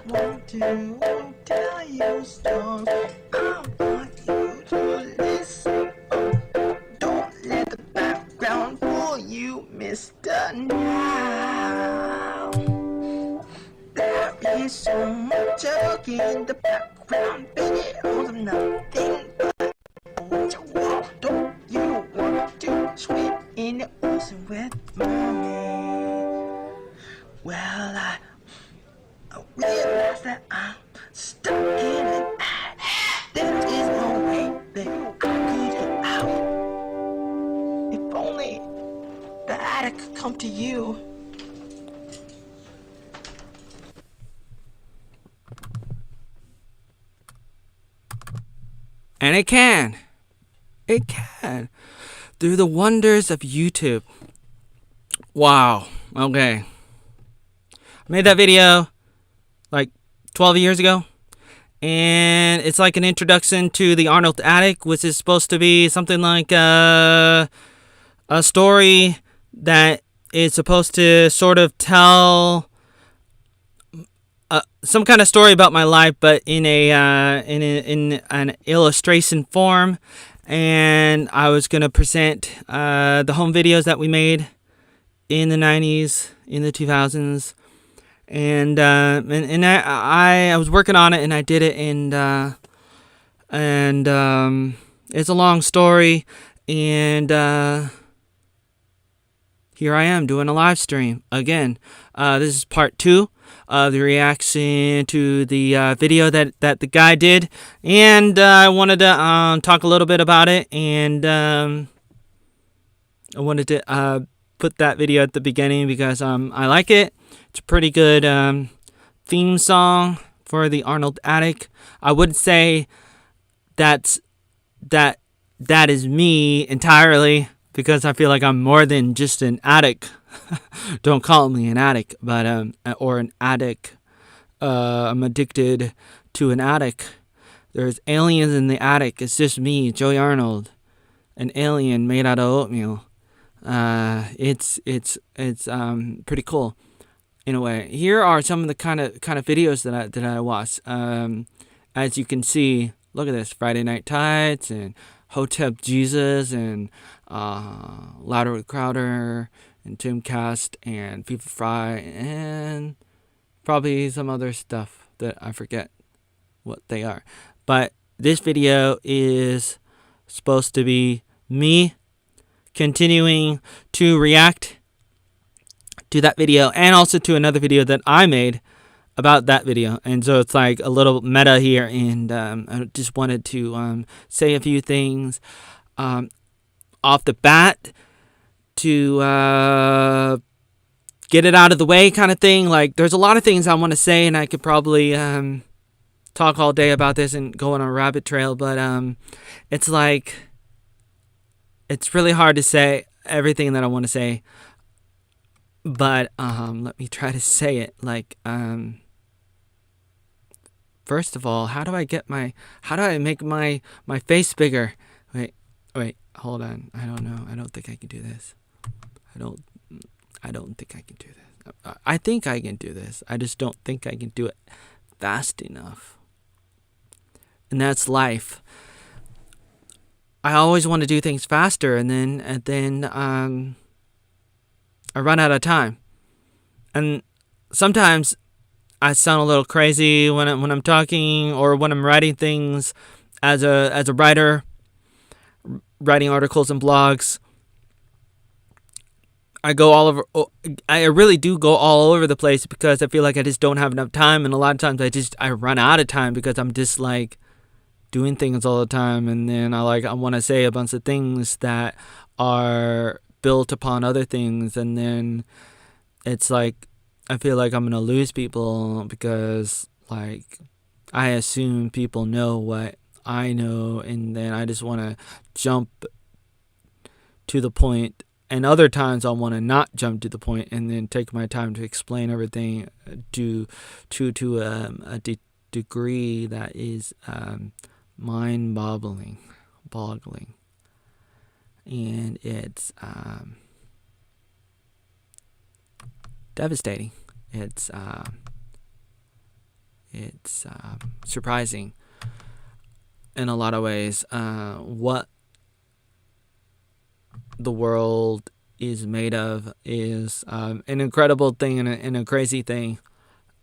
want to tell you a story. I want you to listen. Oh, don't let the background fool you, Mr. Now. There is so much talk in the background, videos of nothing but don't you want to swim in the ocean with mommy? Well, I realize that I'm stuck in an attic. There is no way that I could get out. If only the attic could come to you. And it can. It can. Through the wonders of YouTube. Wow. Okay. I made that video like 12 years ago. And it's like an introduction to the ArnoldAttic, which is supposed to be something like a story that is supposed to sort of tell some kind of story about my life, but in an illustration form. And I was gonna present the home videos that we made in the 90s, in the 2000s, and I was working on it, and I did it, and it's a long story, and here I am doing a live stream again. This is part 2 of the reaction to the video that the guy did, and I wanted to talk a little bit about it, and I wanted to put that video at the beginning because I like it. It's a pretty good theme song for the ArnoldAttic. I wouldn't say that is me entirely, because I feel like I'm more than just an addict. Don't call me an addict, but or an addict. I'm addicted to an attic. There's aliens in the attic. It's just me, Joey Arnold, an alien made out of oatmeal. It's pretty cool in a way. Here are some of the kind of videos that I watched. As you can see, look at this: Friday Night Tights and Hotep Jesus and Louder with Crowder and Timcast and FIFA Fry and probably some other stuff that I forget what they are. But this video is supposed to be me continuing to react to that video and also to another video that I made about that video. And so it's like a little meta here, and I just wanted to say a few things off the bat to get it out of the way, kind of thing. Like, there's a lot of things I want to say, and I could probably talk all day about this and go on a rabbit trail, but it's like, it's really hard to say everything that I want to say. But let me try to say it. Like, first of all, how do I make my face bigger? Wait, hold on. I don't know. I don't think I can do this. I don't think I can do this. I think I can do this. I just don't think I can do it fast enough. And that's life. I always want to do things faster, and then I run out of time. And sometimes I sound a little crazy when I'm talking or when I'm writing things as a writer, writing articles and blogs. I really do go all over the place because I feel like I just don't have enough time, and a lot of times I run out of time because I'm just like doing things all the time, and then I want to say a bunch of things that are built upon other things, and then it's like I feel like I'm gonna lose people because like I assume people know what I know, and then I just want to jump to the point. And other times I want to not jump to the point and then take my time to explain everything to a degree that is mind-boggling, and it's devastating. It's It's surprising in a lot of ways what the world is made of is an incredible thing and a crazy thing.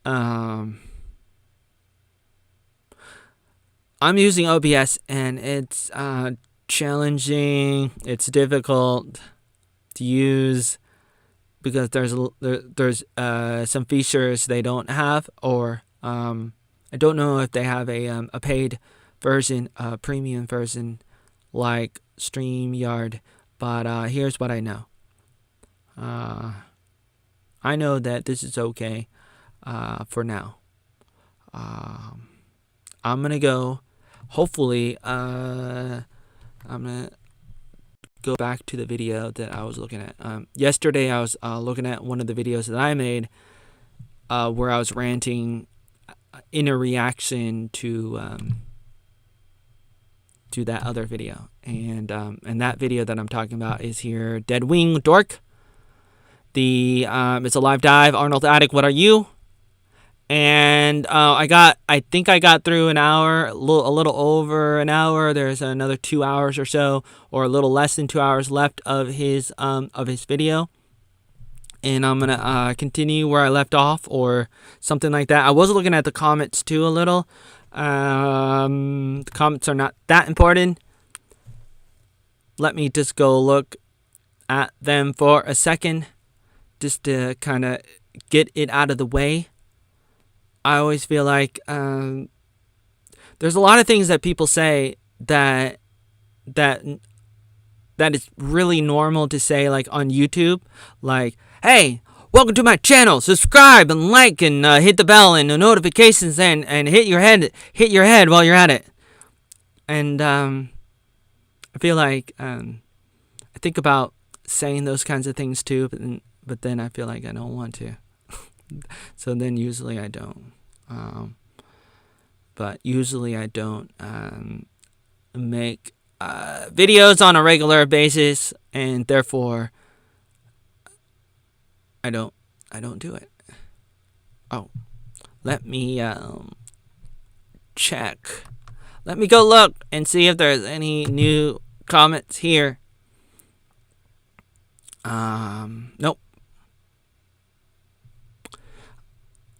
I'm using OBS and it's challenging. It's difficult to use because there's some features they don't have, or I don't know if they have a paid version, a premium version like StreamYard. But here's what I know. I know that this is okay for now. I'm gonna go. Hopefully, I'm gonna go back to the video that I was looking at. Yesterday, I was looking at one of the videos that I made where I was ranting in a reaction to that other video, and that video that I'm talking about is here. DeadWingDork. It's a live dive. ArnoldAttic, what are you? And I think I got through an hour, a little over an hour. There's another 2 hours or so, or a little less than 2 hours left of his video. And I'm gonna continue where I left off, or something like that. I was looking at the comments too a little. The comments are not that important. Let me just go look at them for a second, just to kind of get it out of the way. I always feel like there's a lot of things that people say that is really normal to say, like on YouTube, like, hey, welcome to my channel, subscribe and like and hit the bell and the notifications, and hit your head while you're at it. And I feel like I think about saying those kinds of things too, but then I feel like I don't want to. So then usually I don't. But usually I don't make videos on a regular basis, and therefore I don't do it. Oh, let me check. Let me go look and see if there's any new comments here. Nope.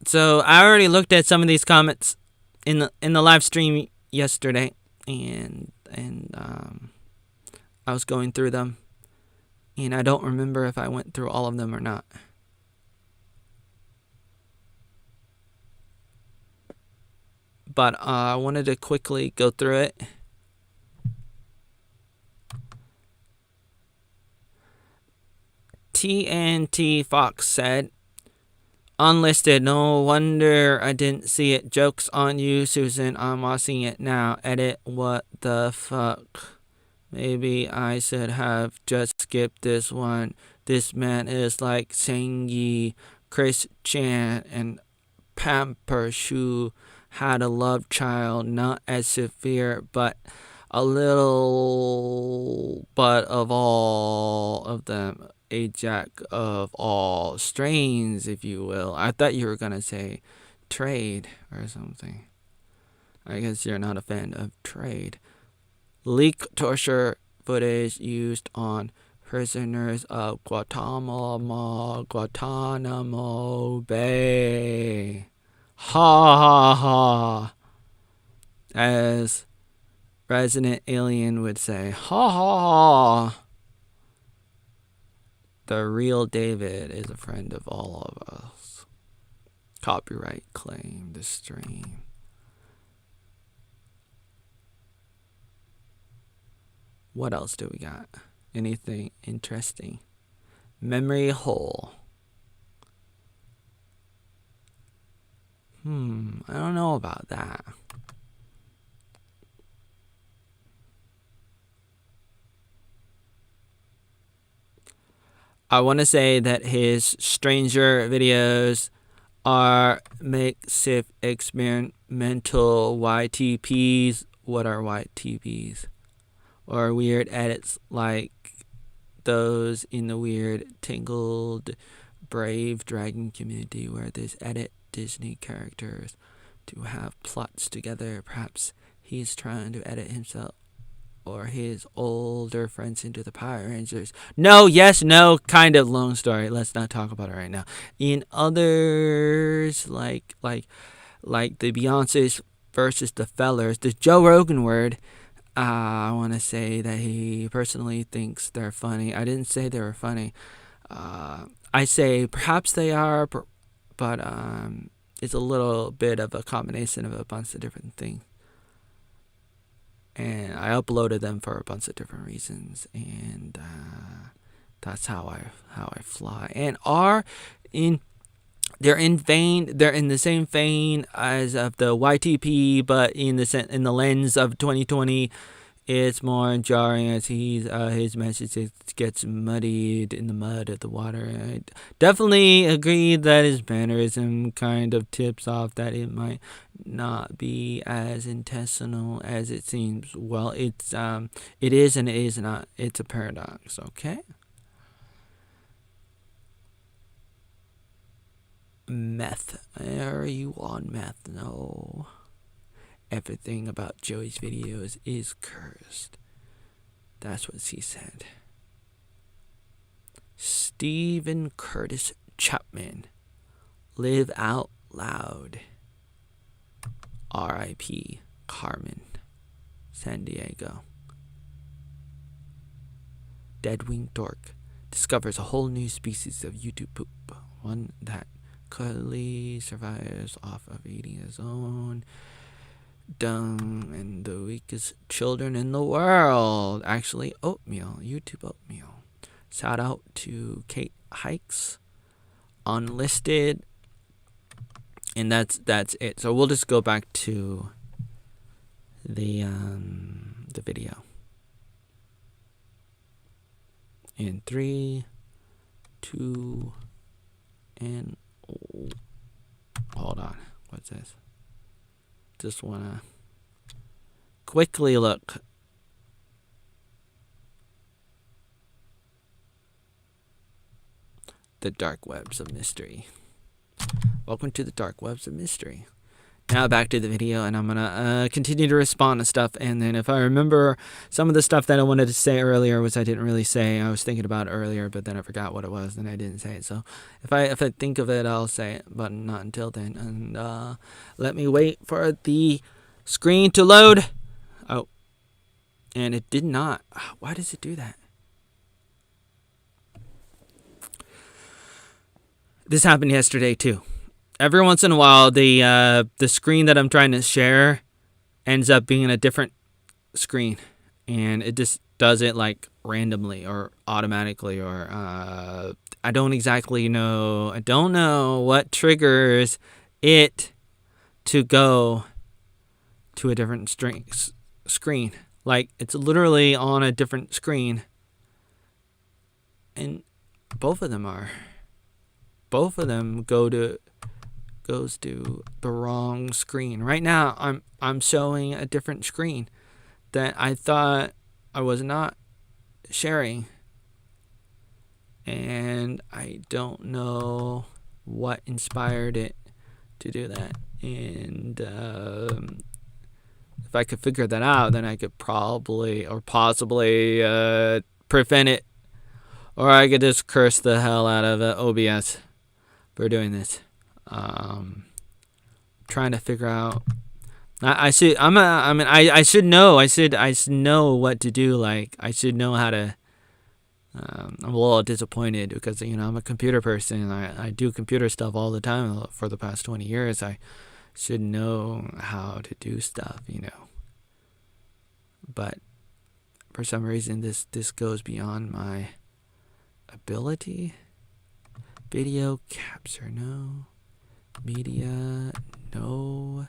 So I already looked at some of these comments in the live stream yesterday, and I was going through them, and I don't remember if I went through all of them or not. But I wanted to quickly go through it. TNT Fox said, unlisted, no wonder I didn't see it. Joke's on you, Susan. I'm watching it now. Edit, what the fuck? Maybe I should have just skipped this one. This man is like Sengi, Chris Chan, and Pamper Shu had a love child, not as severe, but a little, but of all of them, a jack of all strains, if you will. I thought you were gonna say trade or something. I guess you're not a fan of trade. Leak torture footage used on prisoners of Guantanamo Bay. Ha ha ha. As Resident Alien would say, ha ha ha. The real David is a friend of all of us. Copyright claim the stream. What else do we got? Anything interesting? Memory hole. I don't know about that. I want to say that his stranger videos are makeshift experimental YTPs. What are YTPs? Or weird edits like those in the weird Tangled Brave Dragon community where this edit Disney characters to have plots together. Perhaps he's trying to edit himself or his older friends into the Power Rangers. No, yes, no, kind of long story. Let's not talk about it right now. In others, like the Beyonce's versus the Fellers, the Joe Rogan word, I want to say that he personally thinks they're funny. I didn't say they were funny. I say perhaps they are, but it's a little bit of a combination of a bunch of different things. And I uploaded them for a bunch of different reasons, and that's how I fly. And they're in the same vein as of the YTP, but in the lens of 2020, it's more jarring as his message gets muddied in the mud of the water. I definitely agree that his mannerism kind of tips off that it might not be as intentional as it seems. Well, it is and it is not. It's a paradox, okay? Meth. Are you on meth? No. Everything about Joey's videos is cursed. That's what she said. Stephen Curtis Chapman. Live out loud. R.I.P. Carmen. San Diego. DeadWingDork discovers a whole new species of YouTube poop. One that clearly survives off of eating his own dung and the weakest children in the world. Actually, oatmeal. YouTube oatmeal. Shout out to Kate Hikes. Unlisted. And that's it. So we'll just go back to the video. In 3, 2, and hold on. What's this? Just wanna quickly look. The dark webs of mystery. Welcome to the dark webs of mystery. Now back to the video, and I'm gonna continue to respond to stuff, and then if I remember some of the stuff that I wanted to say earlier, which I didn't really say, I was thinking about earlier, but then I forgot what it was, and I didn't say it. So if I think of it, I'll say it, but not until then. And let me wait for the screen to load. Oh, and it did not. Why does it do that? This happened yesterday too. Every once in a while, the screen that I'm trying to share ends up being a different screen, and it just does it like randomly or automatically, or I don't exactly know. I don't know what triggers it to go to a different screen. Like, it's literally on a different screen, and both of them goes to the wrong screen. Right now, I'm showing a different screen that I thought I was not sharing, and I don't know what inspired it to do that. And if I could figure that out, then I could probably or possibly prevent it, or I could just curse the hell out of OBS for doing this. Trying to figure out. I should know. I should know what to do. Like, I should know how to. I'm a little disappointed because I'm a computer person. I do computer stuff all the time for the past 20 years. I should know how to do stuff, But for some reason, this goes beyond my ability. Video capture, no. Media, no.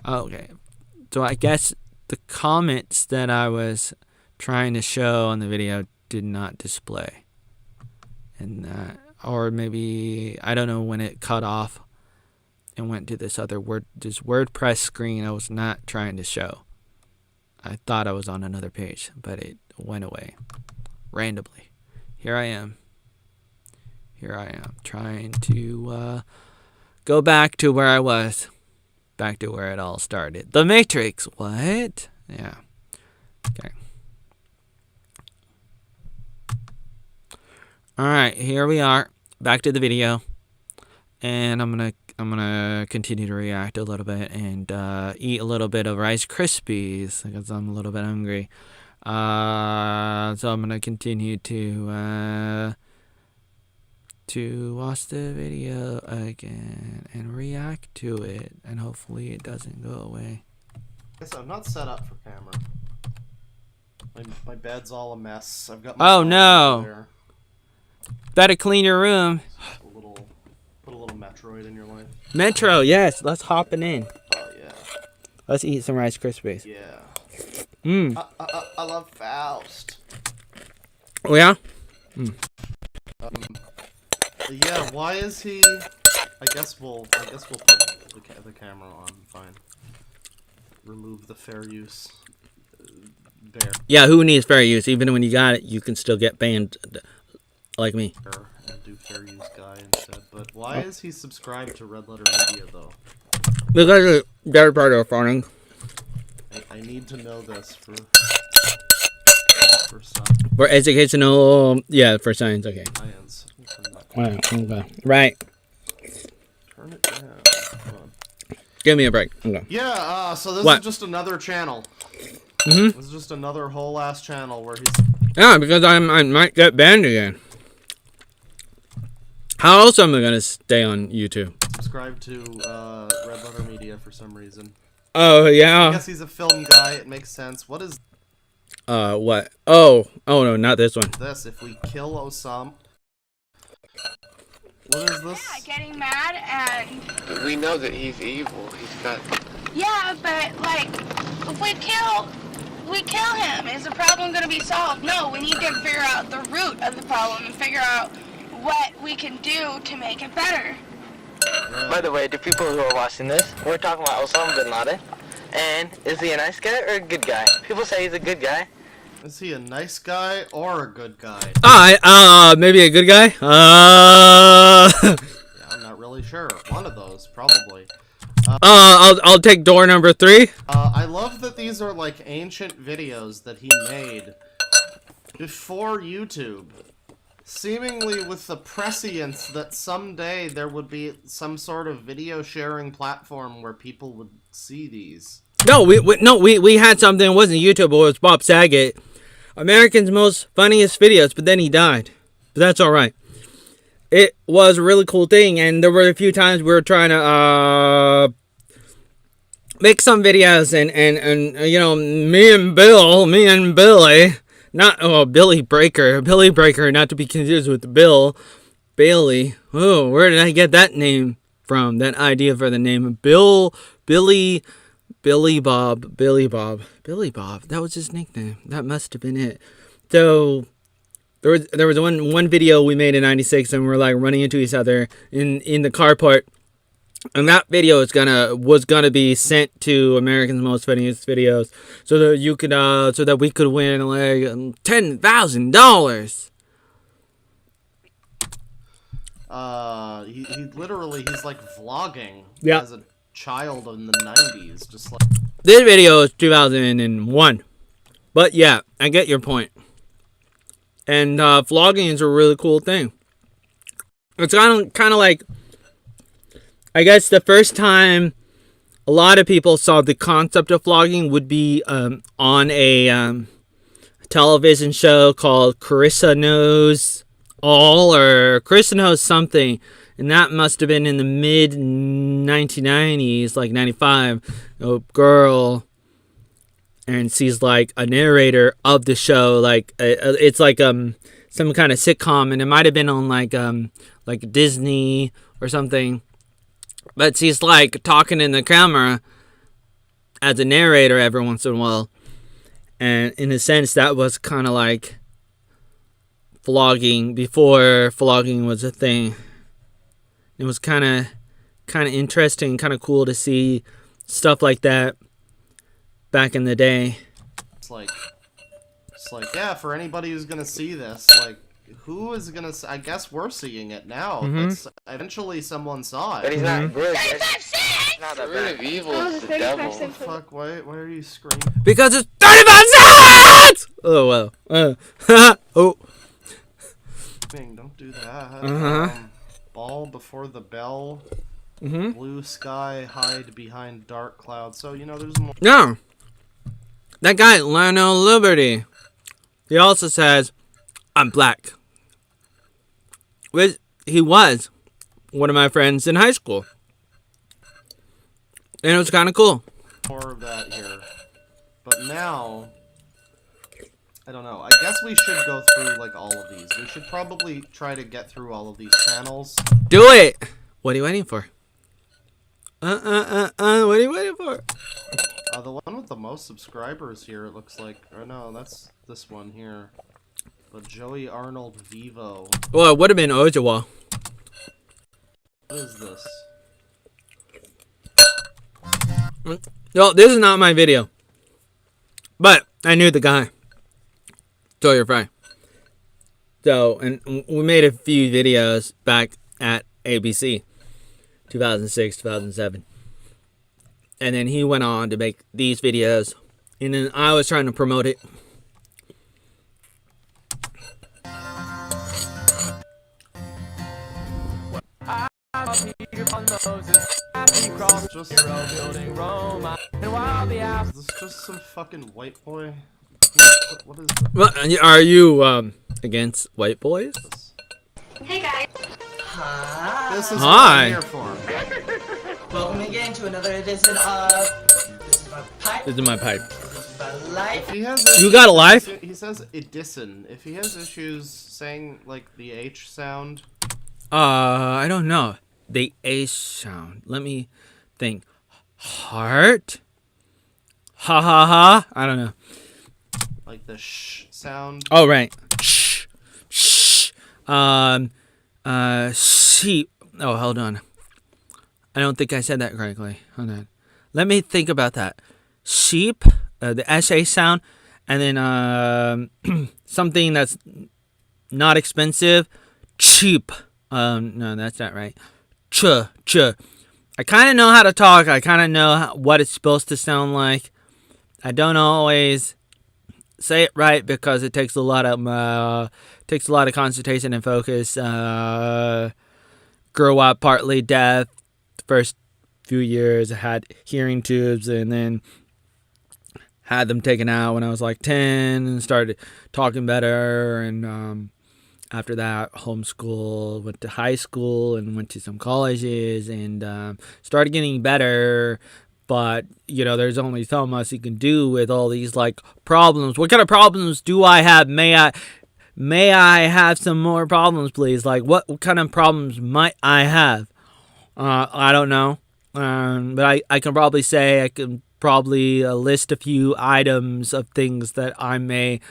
Okay. So I guess the comments that I was trying to show on the video did not display. And or maybe, I don't know when it cut off and went to this other WordPress screen I was not trying to show. I thought I was on another page, but it went away randomly. Here I am trying to go back to where I was. Back to where it all started. The Matrix. What? Yeah. Okay. Alright, here we are. Back to the video. And I'm gonna continue to react a little bit and eat a little bit of Rice Krispies because I'm a little bit hungry. So I'm gonna continue to watch the video again and react to it, and hopefully it doesn't go away. Guess I'm not set up for camera. My bed's all a mess. I've got my Oh no! there. Better clean your room. Put a little Metroid in your life. Metro, yes. Let's hop it in. Oh yeah. Let's eat some Rice Krispies. Yeah. Mmm. I love Faust. Oh yeah. Yeah. Why is he? I guess we'll put the camera on. Fine. Remove the fair use. There. Yeah. Who needs fair use? Even when you got it, you can still get banned. Like me. And do fair use guy instead. But why is he subscribed to Red Letter Media though? Because they're part of farming. I need to know this for some For educational, yeah, for science, okay. science. Okay. Right. Turn it down. Come on. Give me a break. Okay. Yeah, so this What? is just another channel. Mm-hmm. This is just another whole ass channel where he's... Yeah, because I might get banned again. How else am I gonna stay on YouTube? subscribed to Red Letter Media for some reason. Oh, yeah. I guess he's a film guy, it makes sense. What is What? Oh no, not this one. this? If we kill Osama... What is this? Yeah, getting mad and... We know that he's evil. He's got... Yeah, but, like, if we kill him, is the problem going to be solved? No, we need to figure out the root of the problem and figure out what we can do to make it better. By the way, to people who are watching this, we're talking about Osama bin Laden. And is he a nice guy or a good guy? People say he's a good guy. Is he a nice guy or a good guy? Maybe a good guy? Yeah, I'm not really sure. One of those, probably. I'll take door number 3. I love that these are like ancient videos that he made before YouTube. Seemingly with the prescience that someday there would be some sort of video sharing platform where people would see these. No, we had something. It wasn't YouTube, it was Bob Saget. American's most funniest videos, but then he died. But that's alright. It was a really cool thing, and there were a few times we were trying to make some videos, and you know, me and Billy, Billy Breaker, not to be confused with Bill Bailey. Oh, where did I get that name from? That idea for the name Billy Bob. That was his nickname. That must have been it. So there was one video we made in '96, and we're like running into each other in the carport. And that video was gonna be sent to American's Most Funniest Videos, so that you could so that we could win like $10,000. He literally, he's like vlogging Yeah. as a child in the 90s, just like... This video is 2001, but yeah, I get your point. And vlogging is a really cool thing. It's kind of like, I guess the first time a lot of people saw the concept of vlogging would be on a television show called Carissa Knows All, or Carissa Knows Something, and that must have been in the mid 1990s, like 95. A girl, and she's like a narrator of the show, like it's like some kind of sitcom, and it might have been on like Disney or something. But she's like talking in the camera as a narrator every once in a while. And in a sense, that was kind of like vlogging before vlogging was a thing. It was kind of interesting, kind of cool to see stuff like that back in the day. It's like, yeah, for anybody who's gonna see this, like, who is gonna? I guess we're seeing it now. Mm-hmm. It's, eventually, someone saw But it. he's not good. 35 cents! He's not that Fruit bad. of evil Oh, is the 35 devil. cents. Fuck! Why are you screaming? Because it's 35 cents! Oh, well. Oh. Don't do that. Uh-huh. Ball before the bell. Mm-hmm. Blue sky, hide behind dark clouds. So, there's more. No. That guy, Lionel Liberty, he also says, I'm black. Which he was one of my friends in high school. And it was kind of cool. More of that here. But now, I don't know. I guess we should go through, like, all of these. We should probably try to get through all of these channels. Do it! What are you waiting for? What are you waiting for? The one with the most subscribers here, it looks like. Or no, that's this one here. But Joey Arnold Vivo. Well, it would have been Ojawa. What is this? No, this is not my video. But I knew the guy. Sawyer Fry. So, and we made a few videos back at ABC. 2006, 2007. And then he went on to make these videos. And then I was trying to promote it. Is this just some fucking white boy? What is this? Well, are you against white boys? Hey guys. Hi. This is Hi. what I'm here for. Welcome again to another edition of This is My Pipe. This is my pipe. This is My Life. If he has You got a life? He says Edison. If he has issues saying, like, the H sound. I don't know. The A sound. Let me think. Heart? Ha ha ha. I don't know. Like the sh sound. Oh, right. Shh. Shh. Sheep. Oh, hold on. I don't think I said that correctly. Hold on. Let me think about that. Sheep, the SA sound, and then something that's not expensive. Cheap. No, that's not right. Ch. I kind of know how to talk. I kind of know what it's supposed to sound like. I don't always say it right because it takes a lot of concentration and focus. Grew up partly deaf. The first few years, I had hearing tubes, and then had them taken out when I was like 10, and started talking better. And after that, homeschool, went to high school, and went to some colleges, and started getting better. But, there's only so much you can do with all these, like, problems. What kind of problems do I have? May I have some more problems, please? Like, what kind of problems might I have? I don't know. But I can probably say, I can probably list a few items of things that I may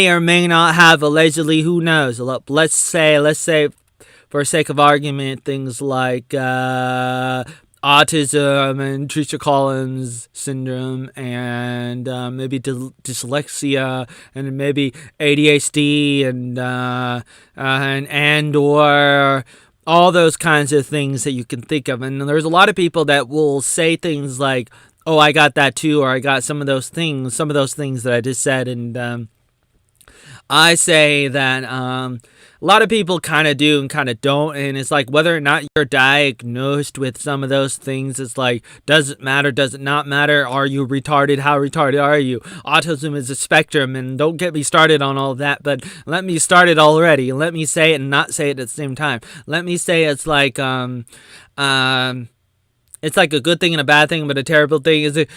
or may not have allegedly. Who knows? Let's say, for sake of argument, things like, autism and Treacher Collins syndrome, and maybe dyslexia, and maybe ADHD, and or all those kinds of things that you can think of. And there's a lot of people that will say things like, "Oh, I got that too," or "I got some of those things that I just said," and I say that a lot of people kind of do and kind of don't, and it's like whether or not you're diagnosed with some of those things, it's like, does it matter, does it not matter, are you retarded, how retarded are you? Autism is a spectrum, and don't get me started on all that, but let me start it already, and let me say it and not say it at the same time. Let me say it's like a good thing and a bad thing, but a terrible thing. Is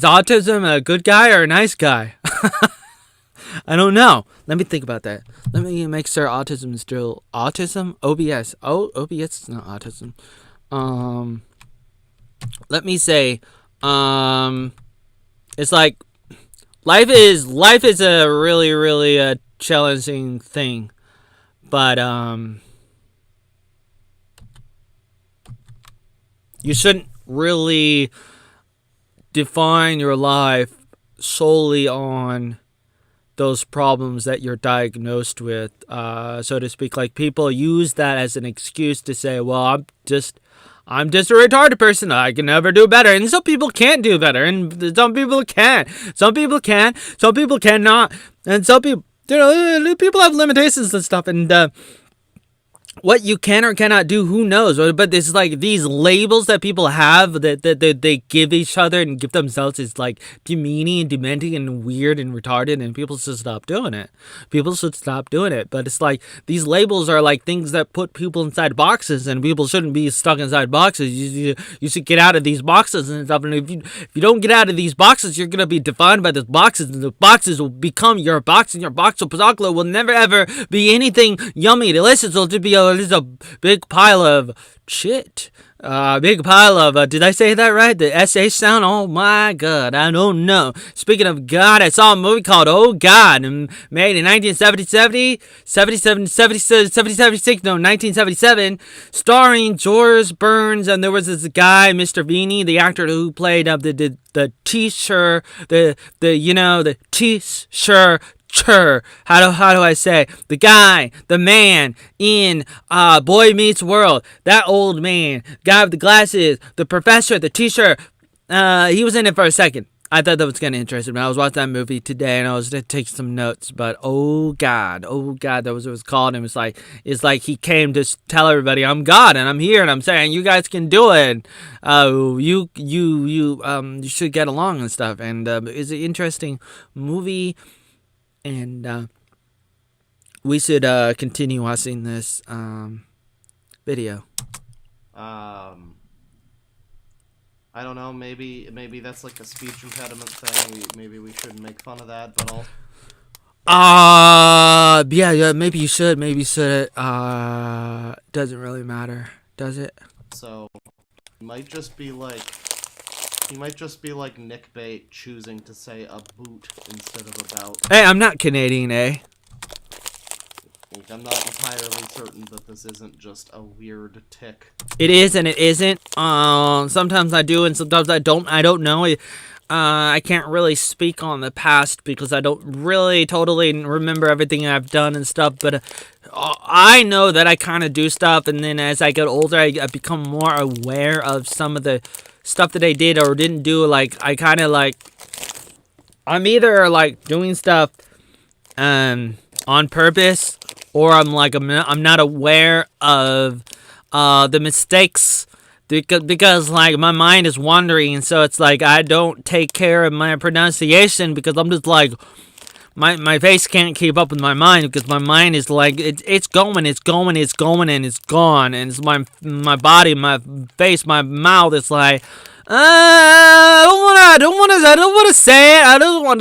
autism a good guy or a nice guy? I don't know. Let me think about that. Let me make sure autism is still autism. OBS. Oh, OBS is not autism. Let me say, it's like life is a really, really challenging thing, but you shouldn't really define your life solely on those problems that you're diagnosed with, so to speak. Like, people use that as an excuse to say, well, I'm just a retarded person. I can never do better. And some people can't do better. And some people can. Some people can. Some people cannot. And some people, people have limitations and stuff. And what you can or cannot do, who knows? But it's like these labels that people have that they give each other and give themselves is like demeaning and dementing and weird and retarded, and people should stop doing it. People should stop doing it. But it's like these labels are like things that put people inside boxes, and people shouldn't be stuck inside boxes. You should get out of these boxes and stuff. And if you don't get out of these boxes, you're gonna be defined by those boxes, and the boxes will become your box, and your box will never ever be anything yummy, delicious. It'll just be a big pile of shit. Big pile of, did I say that right? The SH sound? Oh my god, I don't know. Speaking of God, I saw a movie called Oh God, made in 1977, starring George Burns, and there was this guy, Mr. Vini, the actor who played the teacher, the teacher. How do I say? The guy, the man in Boy Meets World, that old man, guy with the glasses, the professor, the teacher. He was in it for a second. I thought that was kind of interesting. I was watching that movie today and I was taking some notes. But oh god, that was what it was called. And it's like he came to tell everybody, I'm God and I'm here and I'm saying you guys can do it. You should get along and stuff. And it's an interesting movie. And we should continue watching this video. I don't know. Maybe that's like a speech impediment thing. Maybe we shouldn't make fun of that. But yeah. Maybe you should. Maybe you should. Doesn't really matter, does it? So, he might just be like Nick Bate choosing to say a boot instead of about. Hey, I'm not Canadian, eh? I'm not entirely certain that this isn't just a weird tick. It is and it isn't. Sometimes I do and sometimes I don't. I don't know. I can't really speak on the past because I don't really totally remember everything I've done and stuff. But I know that I kind of do stuff, and then as I get older, I become more aware of some of the stuff that I did or didn't do. Like, I kind of like, I'm either like doing stuff on purpose, or I'm not aware of the mistakes because like my mind is wandering, and so it's like I don't take care of my pronunciation because I'm just like my face can't keep up with my mind because my mind is like it's going and it's gone, and it's my body, my face, my mouth is like I don't want to say it. I don't want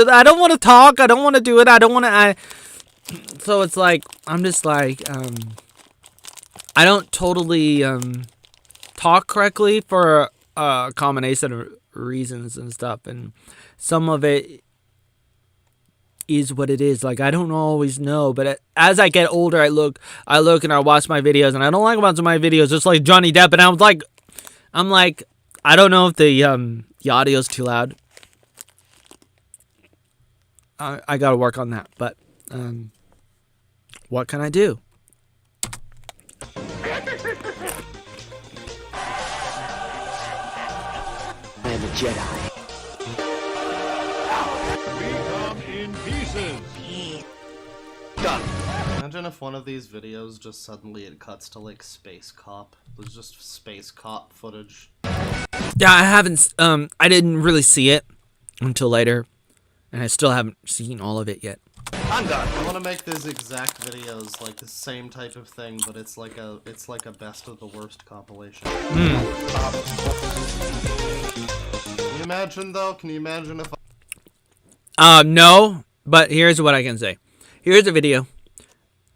to talk. I don't want to do it. So it's like I'm just like I don't totally talk correctly for a combination of reasons and stuff, and some of it is what it is. Like, I don't always know, but as I get older, I look and I watch my videos, and I don't like watching my videos just like Johnny Depp, and I'm like I don't know if the audio's too loud. I gotta work on that, but what can I do? I am a Jedi. We come in pieces. Done. Imagine if one of these videos just suddenly it cuts to like Space Cop. There's just Space Cop footage. Yeah, I didn't really see it until later, and I still haven't seen all of it yet. I'm done. I want to make these exact videos like the same type of thing, but it's like a best of the worst compilation. Can you imagine though? Can you imagine if No, but here's what I can say. Here's a video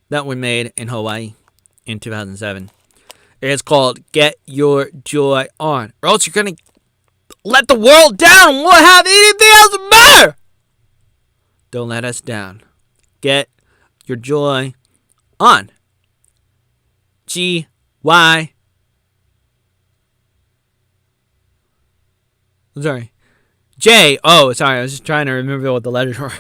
that we made in Hawaii in 2007. It's called Get Your Joy On, or else you're gonna let the world down and won't have anything else to matter. Don't let us down. Get your joy on. G-Y. Sorry. J. Oh, sorry. I was just trying to remember what the letters were.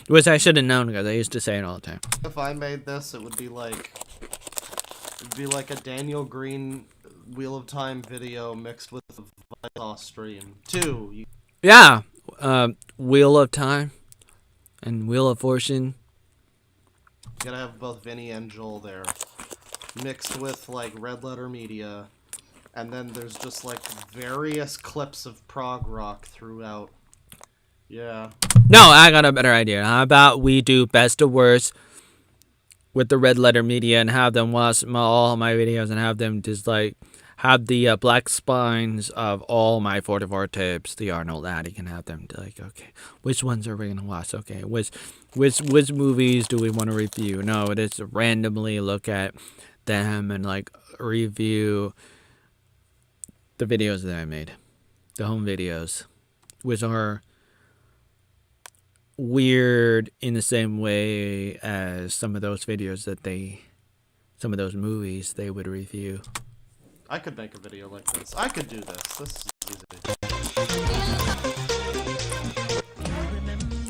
Which I should have known because I used to say it all the time. If I made this, it would be like a Daniel Green Wheel of Time video mixed with a Vital stream. Yeah, Wheel of Time and Wheel of Fortune. You gotta have both Vinny and Joel there, mixed with like Red Letter Media, and then there's just like various clips of prog rock throughout. Yeah. No, I got a better idea. How about we do best of worst with the Red Letter Media and have them watch all my videos and have them just like have the black spines of all my 44 tapes, the ArnoldAttic, and have them like, okay, which ones are we gonna watch? Okay, which movies do we want to review? No, it is randomly look at them and like review the videos that I made, the home videos, which are weird in the same way as some of those videos that some of those movies they would review. I could make a video like this. I could do this. This is easy.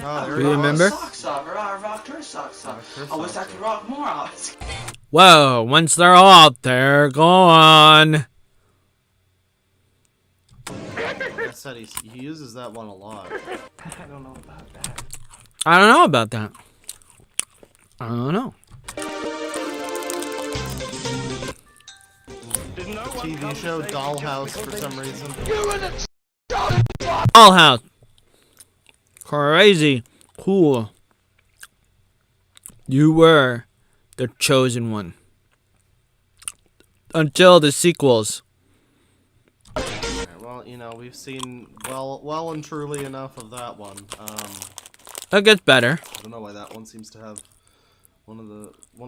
Oh, there Do you remember? Socks off, or I rocked her socks off. I wish I could rock more off. Whoa, once they're off, they're gone. Like I said, he uses that one a lot. I don't know about that. I don't know about that. I don't know. TV show Dollhouse for some reason. Dollhouse. Crazy. Cool. You were the chosen one. Until the sequels. Well, you know, we've seen well and truly enough of that one. It gets better. I don't know why that one seems to have one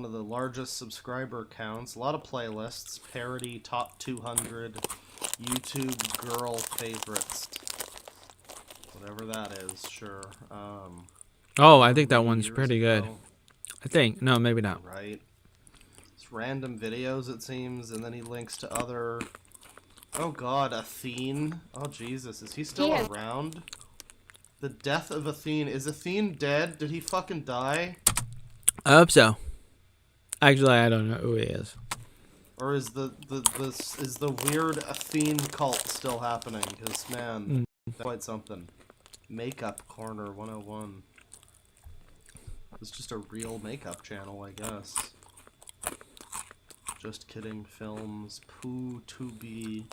of the largest subscriber counts. A lot of playlists, parody, top 200, YouTube girl favorites, whatever that is. Sure. Oh, I think that one's Years pretty good. ago, I think. No, maybe not. right? It's random videos, it seems, and then he links to other. Oh God, Athene. Oh Jesus, is he still around? The death of Athene. Is Athene dead? Did he fucking die? I hope so. Actually, I don't know who he is. Or is the weird Athene cult still happening? Because man, that's quite something. Makeup Corner 101. It's just a real makeup channel, I guess. Just Kidding Films, Pooh Tubi,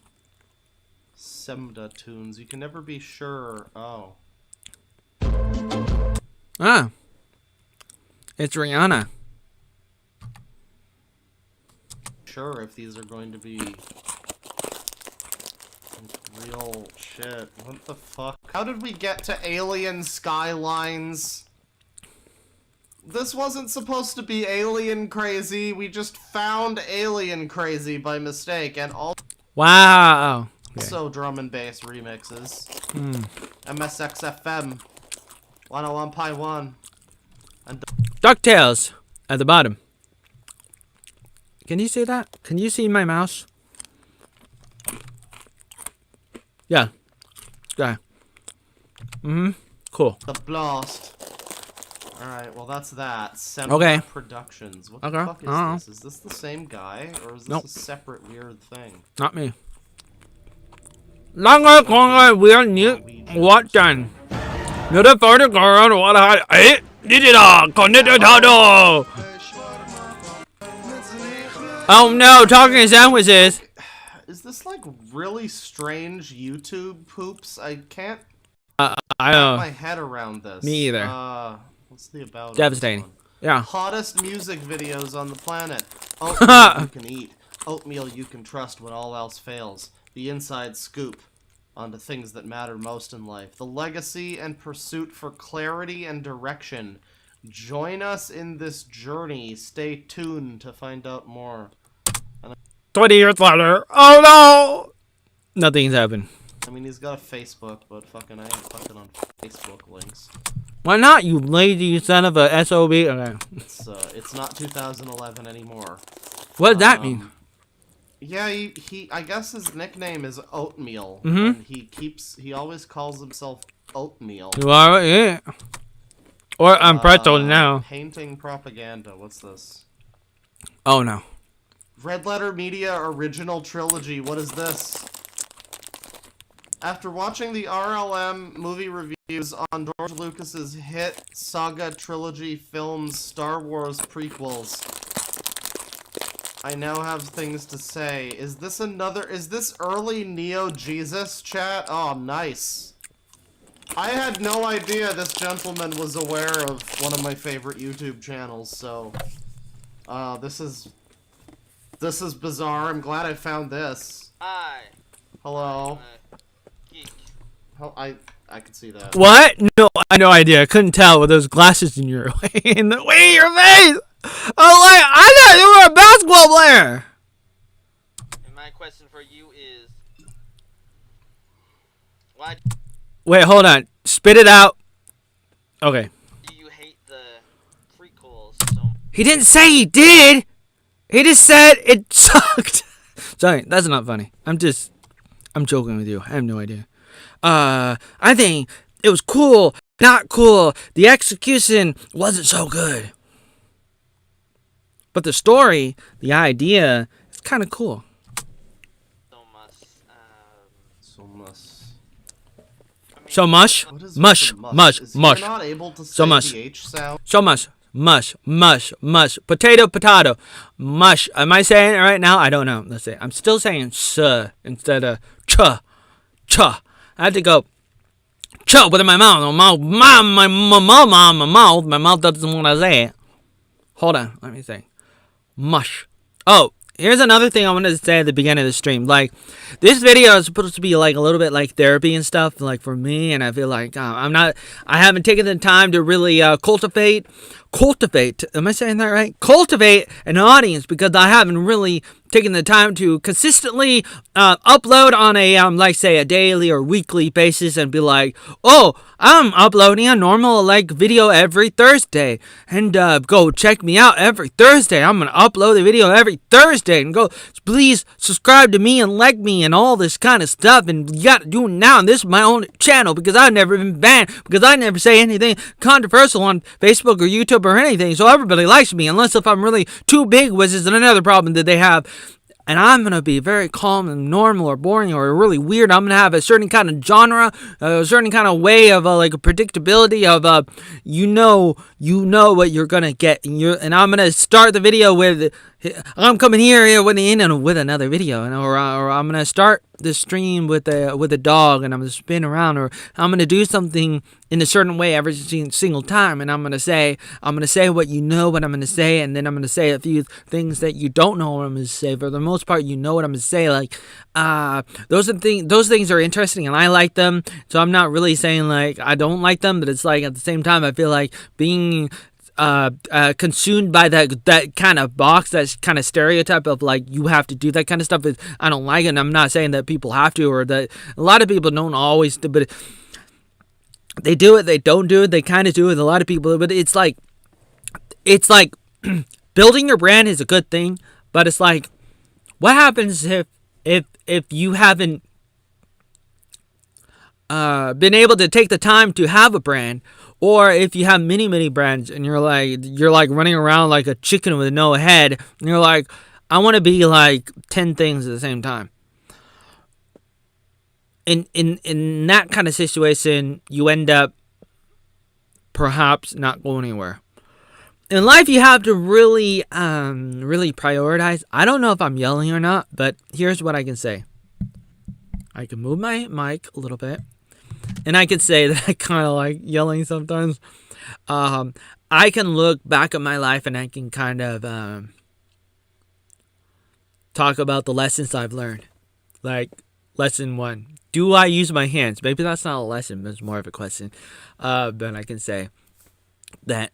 Semda Tunes. You can never be sure. Oh. Ah. It's Rihanna. Sure if these are going to be real shit. What the fuck? How did we get to Alien Skylines? This wasn't supposed to be Alien Crazy. We just found Alien Crazy by mistake, and Wow. also drum and bass remixes. MSXFM 101.1 and DuckTales at the bottom. Can you see that? Can you see my mouse? Yeah. Okay. Cool. The Blast. Alright, well that's that. Okay. Productions. What Okay. the fuck is this? Is this the same guy? Or is this Nope. a separate weird thing? Not me. Longer kong will need what done? Nhớ đến phở được rồi what I ấy đi đi đó còn đi đi đó. Oh no, talking sandwiches. Is this like really strange YouTube poops? I can't I get my head around this. Me either. What's the about? Devastating. Yeah. Hottest music videos on the planet. Oatmeal you can eat. Oatmeal you can trust when all else fails. The inside scoop onto things that matter most in life. The legacy and pursuit for clarity and direction. Join us in this journey. Stay tuned to find out more. 20 years later. Oh no! Nothing's happened. I mean, he's got a Facebook, but fucking I ain't fucking on Facebook links. Why not, you lazy son of a SOB? Okay. It's not 2011 anymore. What does that mean? Yeah, he I guess his nickname is Oatmeal, Mm-hmm. and he always calls himself Oatmeal. You are it. Or I'm pretzel now. Painting propaganda. What's this? Oh no. Red Letter Media Original Trilogy. What is this? After watching the RLM movie reviews on George Lucas's hit saga trilogy films Star Wars prequels, I now have things to say. Is this early Neo Jesus chat? Oh, nice. I had no idea this gentleman was aware of one of my favorite YouTube channels, so this is bizarre. I'm glad I found this. Hi. Hello. Geek. Oh, I can see that. What? No, I had no idea. I couldn't tell with those glasses in your in the way of your face. I thought you were a basketball player. And my question for you is, why Wait, hold on. Spit it out. Okay. do you hate the prequels so much? He didn't say he did. He just said it sucked. Sorry, that's not funny. I'm joking with you. I have no idea. I think it was cool, not cool. The execution wasn't so good. But the story, the idea, is kind of cool. So much. So much. So much, What is mush, with the mush, Is he mush. not able to say So much. the H sound? So much, mush, mush, mush. Potato, potato, mush. Am I saying it right now? I don't know. Let's see. I'm still saying "sh" instead of "ch," "ch." I had to go "ch" with my mouth. My mouth doesn't want to say it. Hold on. Let me think. Mush. Oh, here's another thing I wanted to say at the beginning of the stream. Like, this video is supposed to be like a little bit like therapy and stuff, like for me, and I feel like I haven't taken the time to really cultivate, am I saying that right? Cultivate an audience, because I haven't really taken the time to consistently upload on a, like, say, a daily or weekly basis and be like, oh, I'm uploading a normal, like, video every Thursday, and go check me out every Thursday. I'm gonna upload a video every Thursday, and go, please subscribe to me and like me and all this kind of stuff, and you gotta do it now, and this is my own channel, because I've never been banned, because I never say anything controversial on Facebook or YouTube or anything, so everybody likes me, unless if I'm really too big, which is another problem that they have. And I'm going to be very calm and normal or boring or really weird. I'm going to have a certain kind of genre, a certain kind of way of like a predictability of, you know what you're going to get. And I'm going to start the video with, I'm coming here with another video. Or I'm going to start the stream with a dog, and I'm going to spin around, or I'm going to do something in a certain way every single time, and I'm going to say what you know what I'm going to say, and then I'm going to say a few things that you don't know what I'm going to say. For the most part, you know what I'm going to say. Like, those things are interesting, and I like them, so I'm not really saying like I don't like them, but it's like at the same time I feel like being consumed by that kind of box, that kind of stereotype of like you have to do that kind of stuff, is I don't like it. And I'm not saying that people have to, or that a lot of people don't always do, but they do it, they don't do it, they kind of do it, a lot of people. But it's like building your brand is a good thing, but it's like, what happens if you haven't been able to take the time to have a brand? Or if you have many brands and you're like running around like a chicken with no head, and you're like, I want to be like 10 things at the same time. In that kind of situation, you end up perhaps not going anywhere. In life, you have to really prioritize. I don't know if I'm yelling or not, but here's what I can say. I can move my mic a little bit. And I could say that I kind of like yelling sometimes. I can look back at my life and I can kind of talk about the lessons I've learned. Like, lesson 1. Do I use my hands? Maybe that's not a lesson, but it's more of a question. But I can say that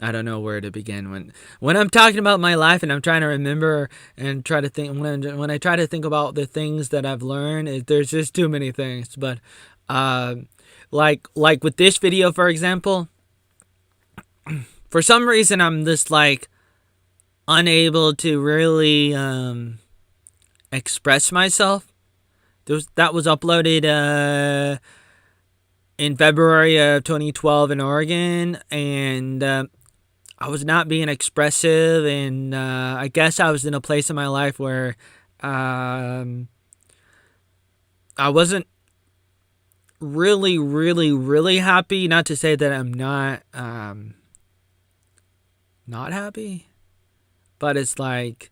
I don't know where to begin when I'm talking about my life and I'm trying to remember and try to think. When I try to think about the things that I've learned, there's just too many things. But like with this video, for example, for some reason I'm just like unable to really express myself. That was uploaded in February of 2012 in Oregon, and I was not being expressive, and I guess I was in a place in my life where I wasn't really, really, really happy. Not to say that I'm not happy, but it's like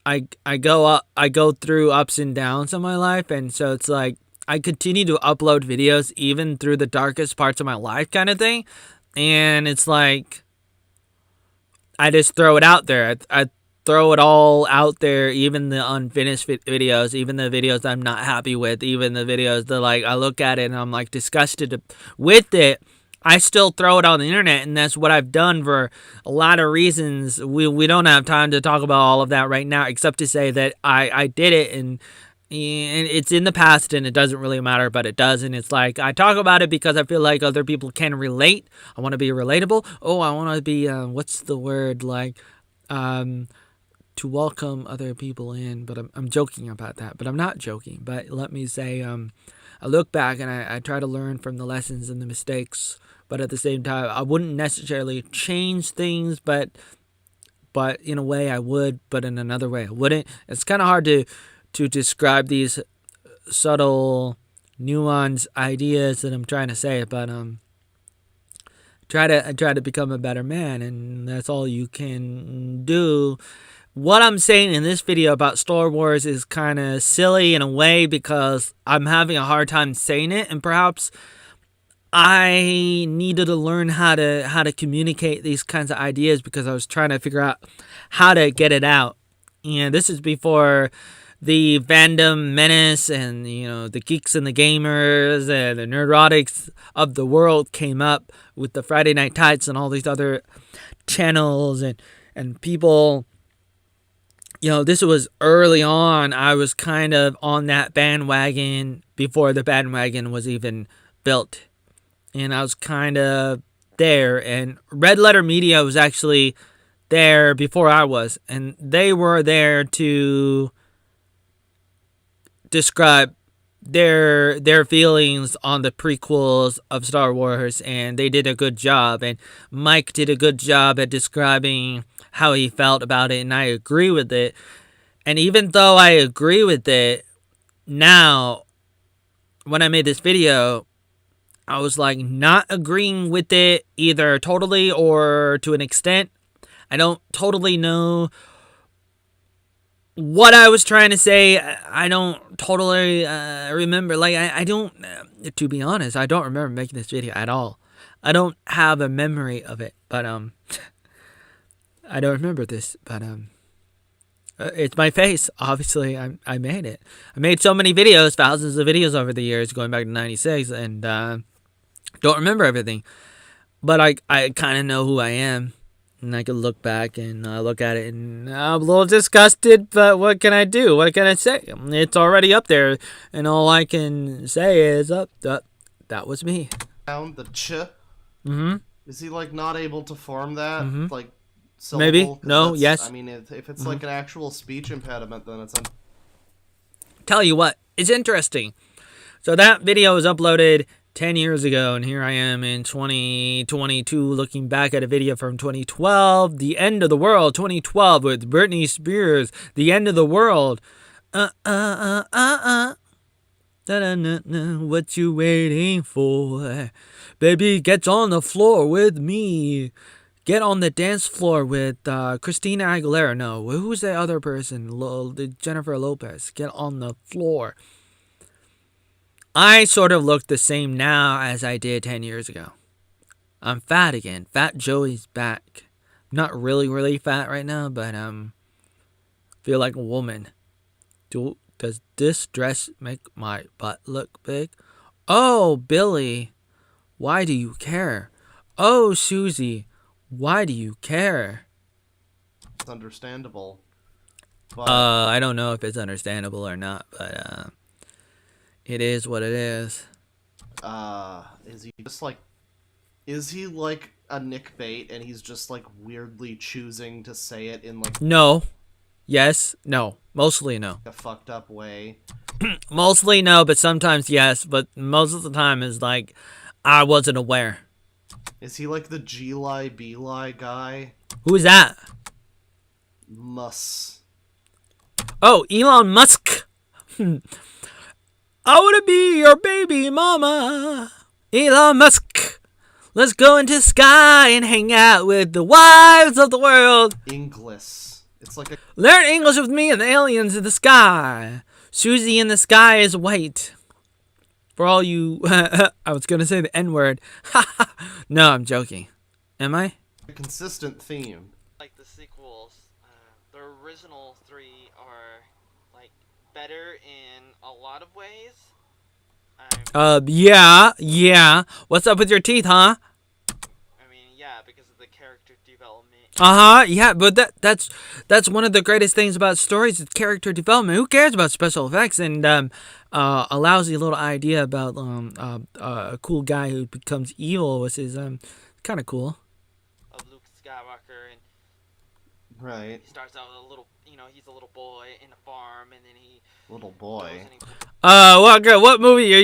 I go through ups and downs in my life, and so it's like I continue to upload videos even through the darkest parts of my life, kind of thing. And it's like I just throw it out there. I throw it all out there, even the unfinished videos, even the videos I'm not happy with, even the videos that like I look at it and I'm like disgusted with it. I still throw it on the internet, and that's what I've done for a lot of reasons. We don't have time to talk about all of that right now, except to say that I did it, and it's in the past, and it doesn't really matter, but it does. And it's like I talk about it because I feel like other people can relate. I want to be relatable. Oh, I want to be what's the word, like to welcome other people in. But I'm joking about that, but I'm not joking. But let me say I look back and I try to learn from the lessons and the mistakes, but at the same time I wouldn't necessarily change things, but in a way I would, but in another way I wouldn't. It's kind of hard to describe these subtle, nuanced ideas that I'm trying to say, but I try to become a better man, and that's all you can do. What I'm saying in this video about Star Wars is kind of silly in a way because I'm having a hard time saying it, and perhaps I needed to learn how to communicate these kinds of ideas because I was trying to figure out how to get it out. And this is before the fandom menace and, you know, the geeks and the gamers and the neurotics of the world came up with the Friday Night Tights and all these other channels and people. You know, this was early on. I was kind of on that bandwagon before the bandwagon was even built. And I was kind of there. And Red Letter Media was actually there before I was. And they were there to describe their feelings on the prequels of Star Wars, and they did a good job. And Mike did a good job at describing how he felt about it, and I agree with it. And even though I agree with it, now when I made this video, I was like not agreeing with it either totally or to an extent. I don't totally know what I was trying to say. I don't totally remember. Like, I don't, to be honest, I don't remember making this video at all. I don't have a memory of it, but, I don't remember this, but, it's my face. Obviously, I made it. I made so many videos, thousands of videos over the years, going back to 96, and, don't remember everything. But I kind of know who I am. And I can look back and look at it, and I'm a little disgusted, but what can I do? What can I say? It's already up there, and all I can say is, that was me. Down the ch. Mm-hmm. Is he, like, not able to form that? Mm-hmm. Like, syllable? Maybe? No, yes. I mean, if it's like an actual speech impediment, then it's... Tell you what, it's interesting. So that video was uploaded 10 years ago, and here I am in 2022 looking back at a video from 2012, The End of the World, 2012, with Britney Spears, The End of the World. What you waiting for? Baby, get on the floor with me. Get on the dance floor with Christina Aguilera. No, who's the other person? Jennifer Lopez. Get on the floor. I sort of look the same now as I did 10 years ago. I'm fat again. Fat Joey's back. I'm not really, really fat right now, but feel like a woman. Does this dress make my butt look big? Oh, Billy, why do you care? Oh, Susie, why do you care? It's understandable. But... I don't know if it's understandable or not, but it is what it is. Is he just like... Is he like a Nick Bait and he's just like weirdly choosing to say it in like... No. Yes. No. Mostly no. a fucked up way? Mostly no, but sometimes yes. But most of the time is like I wasn't aware. Is he like the G-Lie, B-Lie guy? Who is that? Oh, Elon Musk. I want to be your baby mama. Elon Musk. Let's go into the sky and hang out with the wives of the world. English. It's like a... Learn English with me and the aliens in the sky. Susie in the sky is white. For all you... I was going to say the N-word. No, I'm joking. Am I? a consistent theme. Like the sequels, the original three are like better in a lot of ways. Yeah. What's up with your teeth, huh? I mean, yeah, because of the character development. Yeah, but that's one of the greatest things about stories is character development. Who cares about special effects? And a lousy little idea about a cool guy who becomes evil, which is kind of cool. Of Luke Skywalker, and right. He starts out with a little, he's a little boy in a farm, and then he little boy. What movie are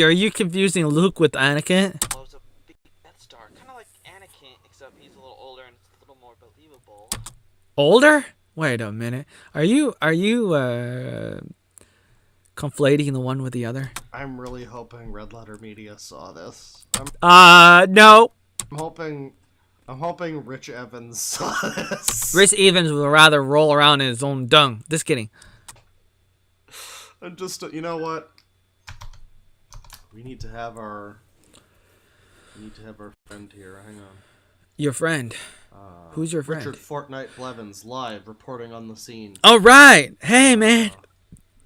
you confusing Luke with Anakin? Blows a big Death Star, kind of like Anakin, except he's a little older and it's a little more believable. Older? Wait a minute. Are you conflating the one with the other? I'm really hoping Red Letter Media saw this. No. I'm hoping Rich Evans saw this. Rich Evans would rather roll around in his own dung. Just kidding. I'm just, you know what? We need to have our friend here. Hang on. Your friend. Who's your friend? Richard Fortnite Blevins live reporting on the scene. All right. Hey, man.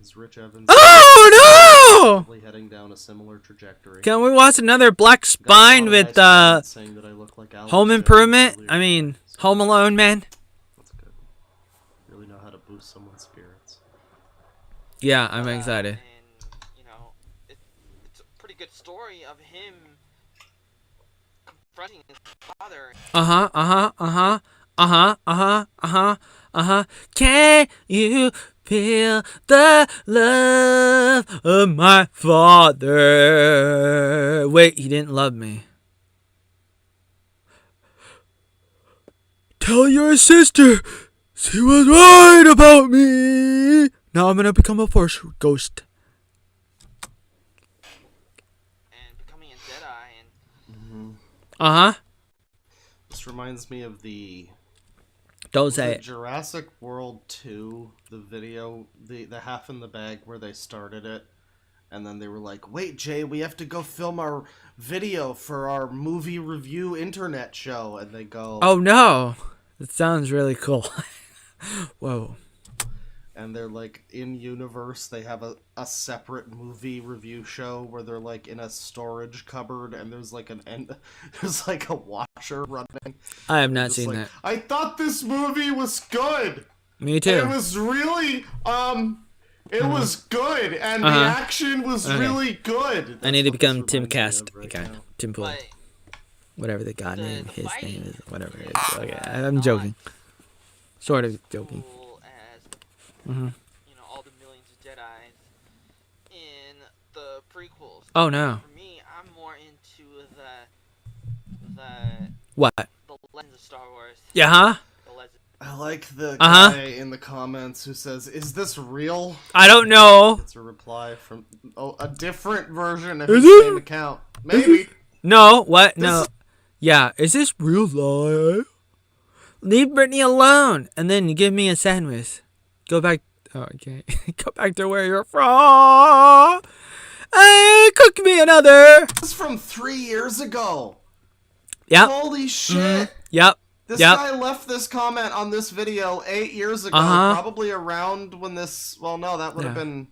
Is Rich Evans? Oh no! Heading down a similar trajectory. Can we watch another Black Spine with saying that I look like Alex Home Improvement? I mean, Home Alone, man. That's good. Really know how to boost someone's spirits. Yeah, I'm excited. And it's a pretty good story of him confronting his father. Can you feel the love of my father? Wait, he didn't love me. Tell your sister she was right about me. Now I'm gonna become a Force ghost. And becoming a Jedi and... This reminds me of the... Don't say it. Jurassic World 2, the video, the half in the bag where they started it, and then they were like, wait, Jay, we have to go film our video for our movie review internet show, and they go... Oh no! That sounds really cool. Whoa. And they're like, in universe, they have a separate movie review show where they're like in a storage cupboard and there's like there's like a washer running. I have not seen that. I thought this movie was good. Me too. It was really, it was good and the action was really good. I need to become Tim Cast. Okay, Tim Pool. But whatever the god name, his name is, whatever it is. Okay, I'm joking. Sort of joking. All the millions of Jedis in the prequels. Oh no. For me, I'm more into the What? The Legends of Star Wars. Yeah, huh? I like the guy in the comments who says, "Is this real?" I don't know. It's a reply from a different version of his same account. Maybe. No. What? No. Yeah. Is this real life? Leave Brittany alone, and then you give me a sandwich. Go back. Oh, okay. Go back to where you're from. Cook me another. This is from 3 years ago. Yep. Holy shit. Yep. This guy left this comment on this video 8 years ago. Probably around when this. Well, no, that would have been.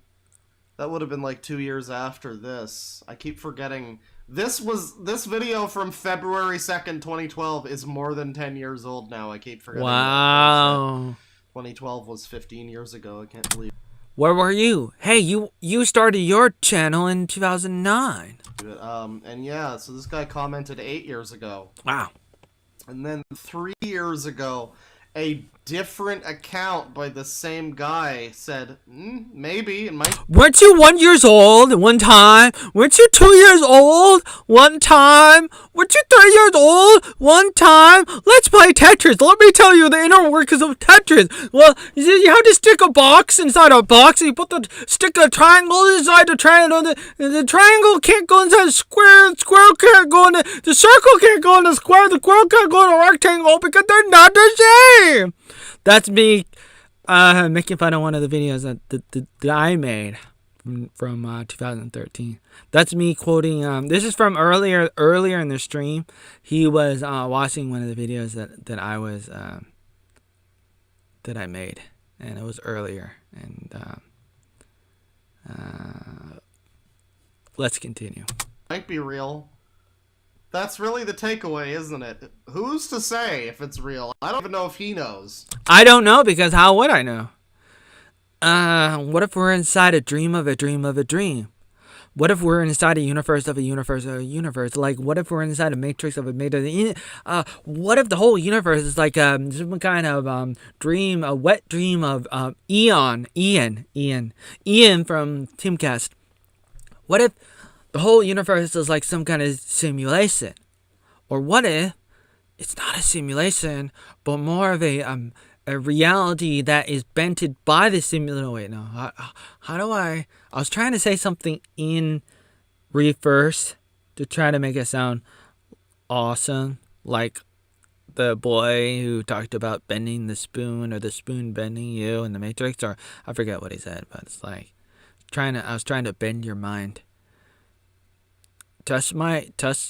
That would have been like 2 years after this. I keep forgetting. This video from February 2nd, 2012 is more than 10 years old now. I keep forgetting. Wow. 2012 was 15 years ago. I can't believe. Where were you? Hey, you started your channel in 2009. And yeah, so this guy commented 8 years ago. Wow. And then 3 years ago, a different account by the same guy said, maybe it might. Weren't you 1 year old one time? Weren't you 2 years old one time? Weren't you 3 years old one time? Let's play Tetris. Let me tell you the inner workings of Tetris. Well, you have to stick a box inside a box, and you stick a triangle inside the triangle. The triangle can't go inside the square. The square can't go in the circle can't go in the square. The square can't go in the rectangle because they're not the same. That's me making fun of one of the videos that I made from 2013. That's me quoting. This is from earlier in the stream. He was watching one of the videos that I was that I made, and it was earlier. And let's continue. Might be real. That's really the takeaway, isn't it? Who's to say if it's real? I don't even know if he knows. I don't know, because how would I know? What if we're inside a dream of a dream of a dream? What if we're inside a universe of a universe of a universe? Like, what if we're inside a matrix of a matrix? What if the whole universe is like some kind of dream, a wet dream of Ian from Teamcast? What if the whole universe is like some kind of simulation? Or what if it's not a simulation, but more of a reality that is bented by the simulation? Wait, no. How do I was trying to say something in reverse to try to make it sound awesome, like the boy who talked about bending the spoon, or the spoon bending you in the Matrix, or I forget what he said, but it's like I was trying to bend your mind. Touch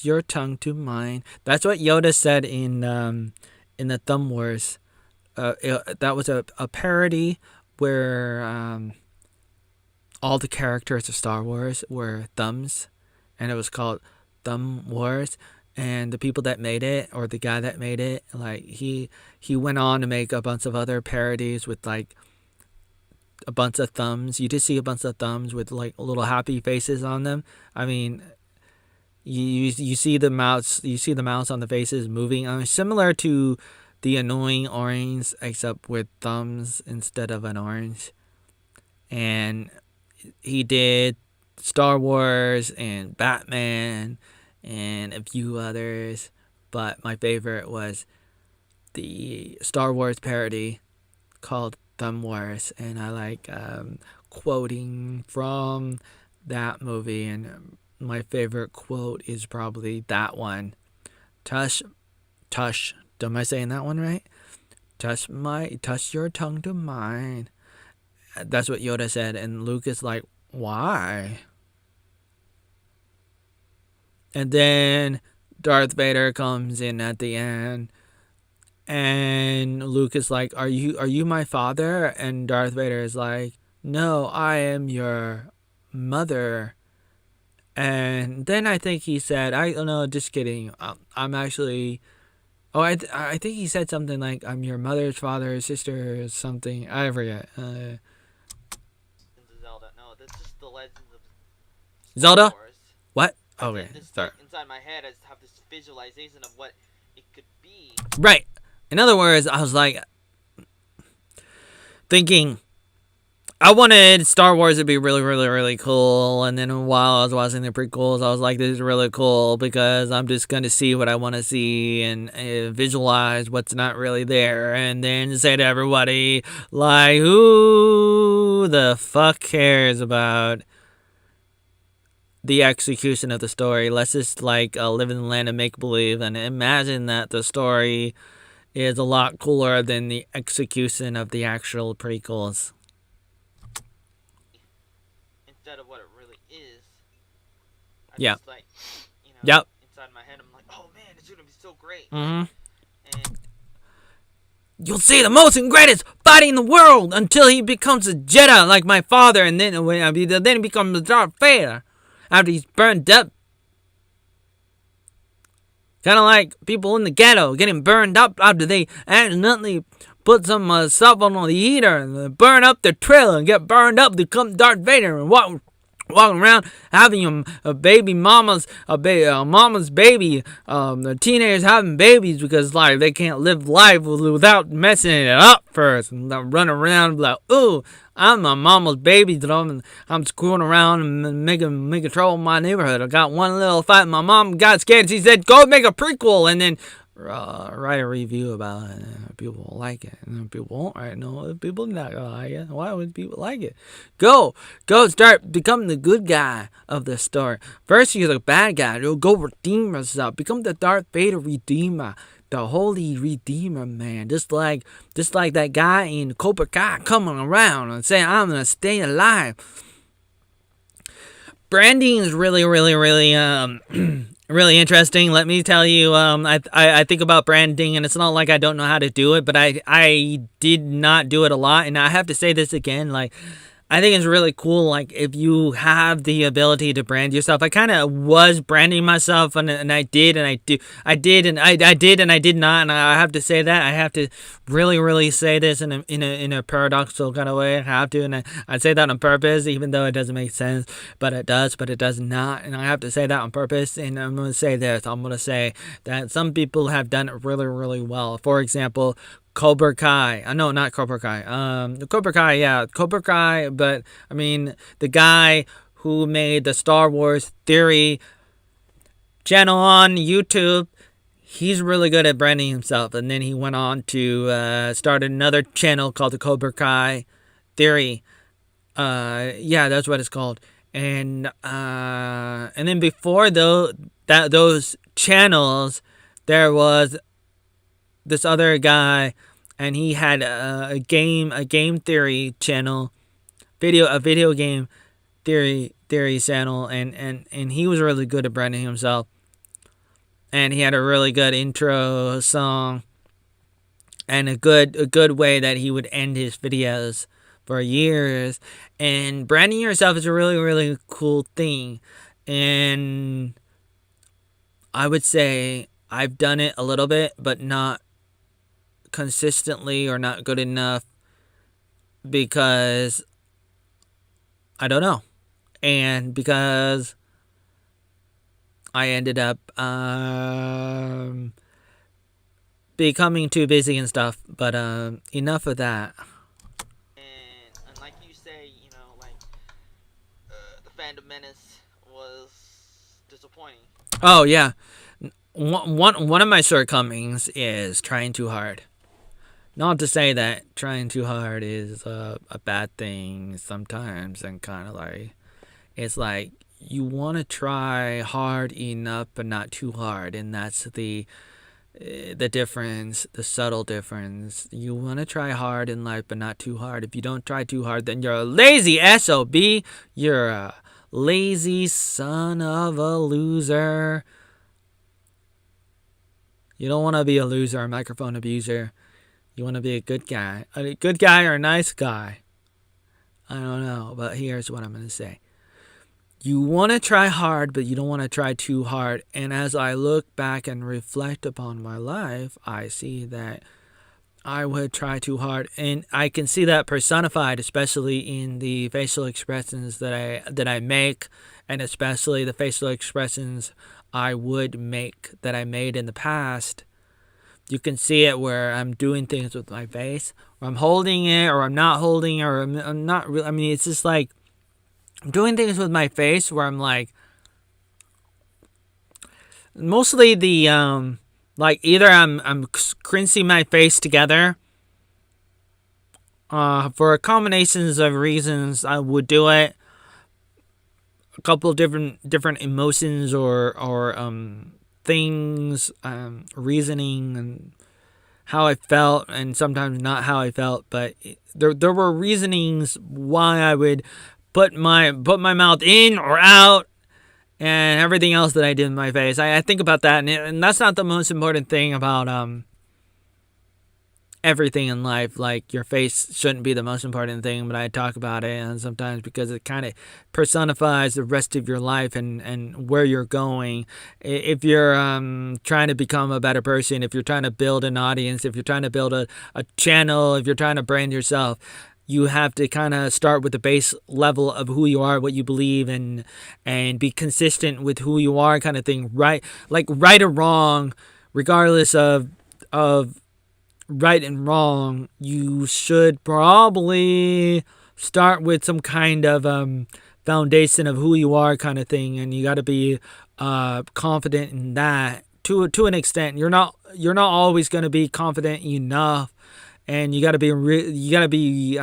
your tongue to mine. That's what Yoda said in the Thumb Wars. That was a parody where all the characters of Star Wars were thumbs, and it was called Thumb Wars. And the people that made it, or the guy that made it, like he went on to make a bunch of other parodies with like a bunch of thumbs. You just see a bunch of thumbs with like little happy faces on them. I mean, you see the mouse on the faces moving. Similar to the annoying orange, except with thumbs instead of an orange. And he did Star Wars and Batman and a few others, but my favorite was the Star Wars parody called Thumb Wars, and I like quoting from that movie, and my favorite quote is probably that one. Tush, am I saying that one right? Touch your tongue to mine. That's what Yoda said, and Luke is like, why? And then Darth Vader comes in at the end, and Luke is like, are you my father? And Darth Vader is like, no, I am your mother. And then I think he said, I don't know, just kidding. I'm actually, I think he said something like, I'm your mother's father, sister, or something. I forget. Zelda. No, this is the Legends of Zelda? Wars. What? Okay, sorry. Inside my head, I have this visualization of what it could be. Right. In other words, I was like thinking, I wanted Star Wars to be really, really, really cool. And then while I was watching the prequels, I was like, this is really cool because I'm just going to see what I want to see and visualize what's not really there. And then say to everybody, like, who the fuck cares about the execution of the story? Let's just like live in the land of make-believe and imagine that the story is a lot cooler than the execution of the actual prequels. Instead of what it really is. Yeah. Just like, Yep. inside my head, I'm like, oh man, it's gonna be so great. Mm-hmm. And You'll see the most and greatest fighting in the world until he becomes a Jedi like my father, and then he becomes a Darth Vader after he's burned up. Kind of like people in the ghetto getting burned up after they accidentally put some stuff on the heater and burn up their trailer and get burned up to become Darth Vader and walking around having a baby mama's mama's baby, the teenagers having babies because like they can't live life without messing it up first, and they're running around like, ooh, I'm my mama's baby, I'm screwing around and making trouble in my neighborhood. I got one little fight, my mom got scared, she said go make a prequel and then write a review about it. People will like it, and people won't. Right? No, people not gonna like it. Why would people like it? Go start becoming the good guy of the story. First, you're the bad guy. You'll go redeem yourself. Become the Darth Vader redeemer, the holy redeemer, man. Just like that guy in Cobra Kai coming around and saying, "I'm gonna stay alive." Branding is really really interesting. Let me tell you, I think about branding, and it's not like I don't know how to do it, but I did not do it a lot, and I have to say this again, like, I think it's really cool, like, if you have the ability to brand yourself. I kind of was branding myself, and I did, and I did, and I did not, and I have to say that. I have to really say this in a paradoxical kind of way. I have to, and I say that on purpose, even though it doesn't make sense, but it does not, and I have to say that on purpose, and I'm going to say this. I'm going to say that some people have done it really well. For example, Cobra Kai. No, not Cobra Kai. Cobra Kai, yeah. Cobra Kai, but, I mean, the guy who made the Star Wars Theory channel on YouTube, he's really good at branding himself. And then he went on to start another channel called the Cobra Kai Theory. Yeah, that's what it's called. And then before those channels, there was this other guy, and he had a game theory channel, a video game theory channel, and he was really good at branding himself, and he had a really good intro song, and a good way that he would end his videos for years. And branding yourself is a really cool thing, and I would say I've done it a little bit, but not consistently, or not good enough, because I don't know, and because I ended up becoming too busy and stuff. But enough of that. And like you say, you know, like the Phantom Menace was disappointing. Oh yeah, one of my shortcomings is trying too hard. Not to say that trying too hard is a bad thing sometimes, and kind of like, it's like you want to try hard enough but not too hard, and that's the difference, the subtle difference. You want to try hard in life but not too hard. If you don't try too hard, then you're a lazy SOB. You're a lazy son of a loser. You don't want to be a loser, a microphone abuser. You want to be a good guy or a nice guy. I don't know, but here's what I'm going to say. You want to try hard, but you don't want to try too hard. And as I look back and reflect upon my life, I see that I would try too hard. And I can see that personified, especially in the facial expressions that I make, and especially the facial expressions I would make that I made in the past. You can see it where I'm doing things with my face, or I'm holding it, or I'm not holding it, or I'm not really. I mean, it's just like I'm doing things with my face where I'm like, mostly the like either I'm crincing my face together. For combinations of reasons, I would do it. A couple of different emotions or things, reasoning, and how I felt, and sometimes not how I felt, but there were reasonings why I would put my mouth in or out, and everything else that I did in my face. I think about that, and that's not the most important thing about everything in life. Like, your face shouldn't be the most important thing, but I talk about it, and sometimes because it kind of personifies the rest of your life and where you're going. If you're trying to become a better person, if you're trying to build an audience, if you're trying to build a channel, if you're trying to brand yourself, you have to kind of start with the base level of who you are, what you believe, and be consistent with who you are, kind of thing. Right, like right or wrong, regardless of right and wrong, you should probably start with some kind of foundation of who you are, kind of thing, and you got to be confident in that to an extent. You're not always going to be confident enough, and you got to be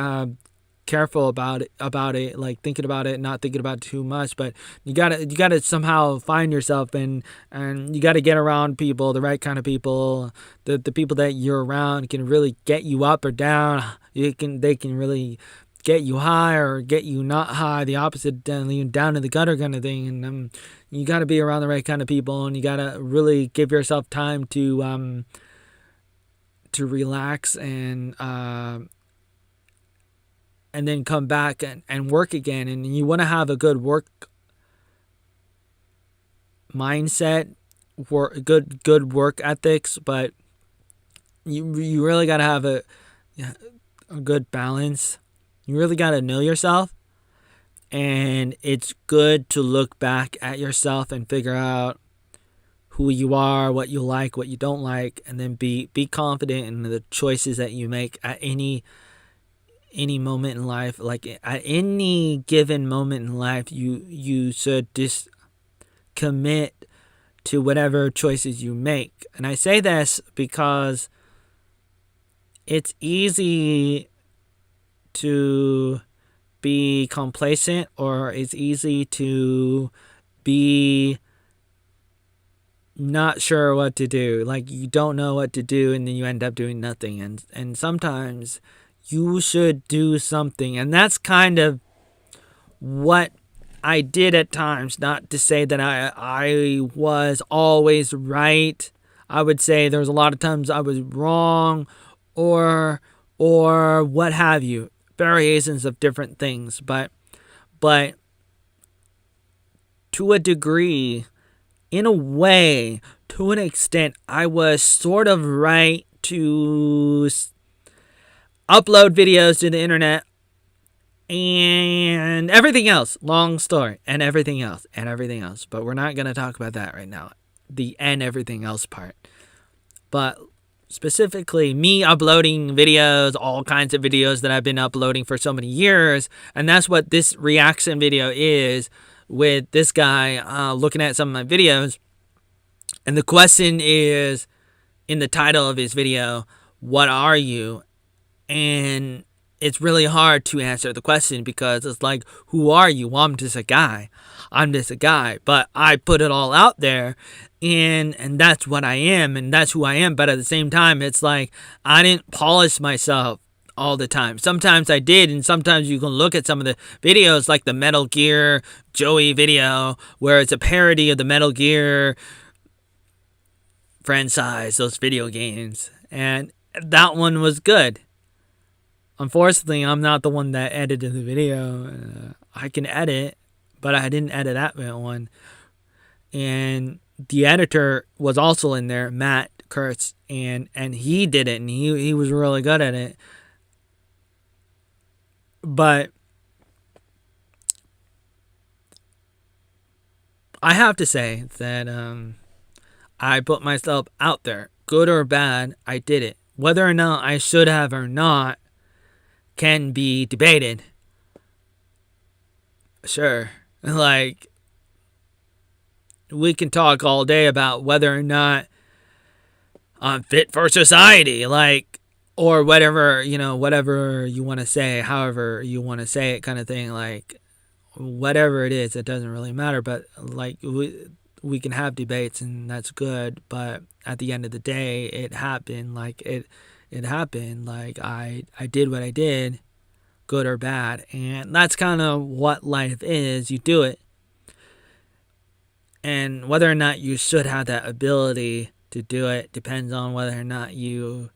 careful about it, like thinking about it, not thinking about it too much. But you gotta somehow find yourself, and you gotta get around people, the right kind of people. The people that you're around can really get you up or down. They can really get you high or get you not high, the opposite, down in the gutter kind of thing. And you got to be around the right kind of people, and you got to really give yourself time to relax and then come back and work again. And you want to have a good work mindset, good work ethics, but you really got to have a good balance. You really got to know yourself, and it's good to look back at yourself and figure out who you are, what you like, what you don't like, and then be confident in the choices that you make at any moment in life. Like at any given moment in life, you should just commit to whatever choices you make. And I say this because it's easy to be complacent, or it's easy to be not sure what to do. Like you don't know what to do, and then you end up doing nothing. And sometimes you should do something. And that's kind of what I did at times. Not to say that I was always right. I would say there was a lot of times I was wrong, or what have you. Variations of different things, but to a degree, in a way, to an extent, I was sort of right to upload videos to the internet and everything else. Long story, and everything else. But we're not going to talk about that right now. The and everything else part. But specifically me uploading videos, all kinds of videos that I've been uploading for so many years. And that's what this reaction video is, with this guy looking at some of my videos. And the question is, in the title of his video, what are you? And it's really hard to answer the question, because it's like, who are you? Well, I'm just a guy. But I put it all out there, and that's what I am, and that's who I am. But at the same time, it's like I didn't polish myself all the time. Sometimes I did, and sometimes you can look at some of the videos, like the Metal Gear Joey video, where it's a parody of the Metal Gear franchise, those video games, and that one was good. Unfortunately, I'm not the one that edited the video. I can edit, but I didn't edit that one. And the editor was also in there, Matt Kurtz, and he did it, and he was really good at it. But I have to say that I put myself out there, good or bad. I did it. Whether or not I should have or not can be debated. Sure. Like, we can talk all day about whether or not I'm fit for society, like, or whatever, whatever you want to say, however you want to say it, kind of thing. Like, whatever it is, it doesn't really matter. But like, we can have debates, and that's good. But at the end of the day, it happened. Like, it happened. Like, I did what I did, good or bad. And that's kind of what life is. You do it. And whether or not you should have that ability to do it depends on whether or not you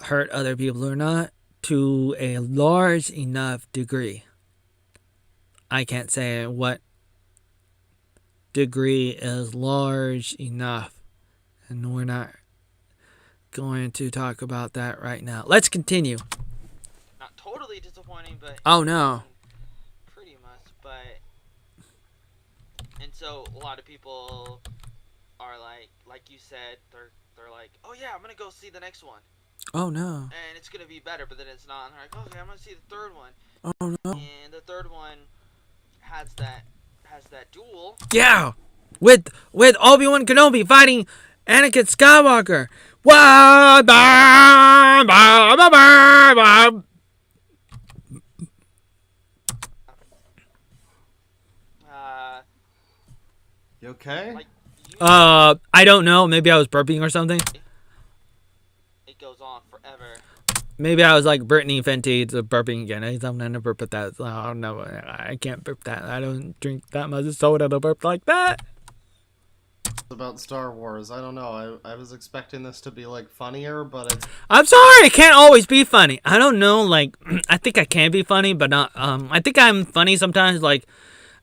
hurt other people or not, to a large enough degree. I can't say what degree is large enough, and we're not going to talk about that right now. Let's continue. not totally disappointing, but Oh no. pretty much. But and so a lot of people are like you said, they're like, oh yeah, I'm gonna go see the next one, Oh no. and it's gonna be better, but then it's not. And they're like, okay, I'm gonna see the third one, Oh no. and the third one has that duel. Yeah. With Obi-Wan Kenobi fighting Anakin Skywalker. Wah, bah, bah, bah, bah, bah. You okay? Like you, I don't know. Maybe I was burping or something. it goes on forever. Maybe I was like Brittany Fenty to burping again. I never burp that. Oh no, I can't burp that. I don't drink that much soda to burp like that. About Star Wars. I don't know. I was expecting this to be like funnier, but it's I'm sorry, it can't always be funny. I don't know, like I think I can be funny, but not I think I'm funny sometimes, like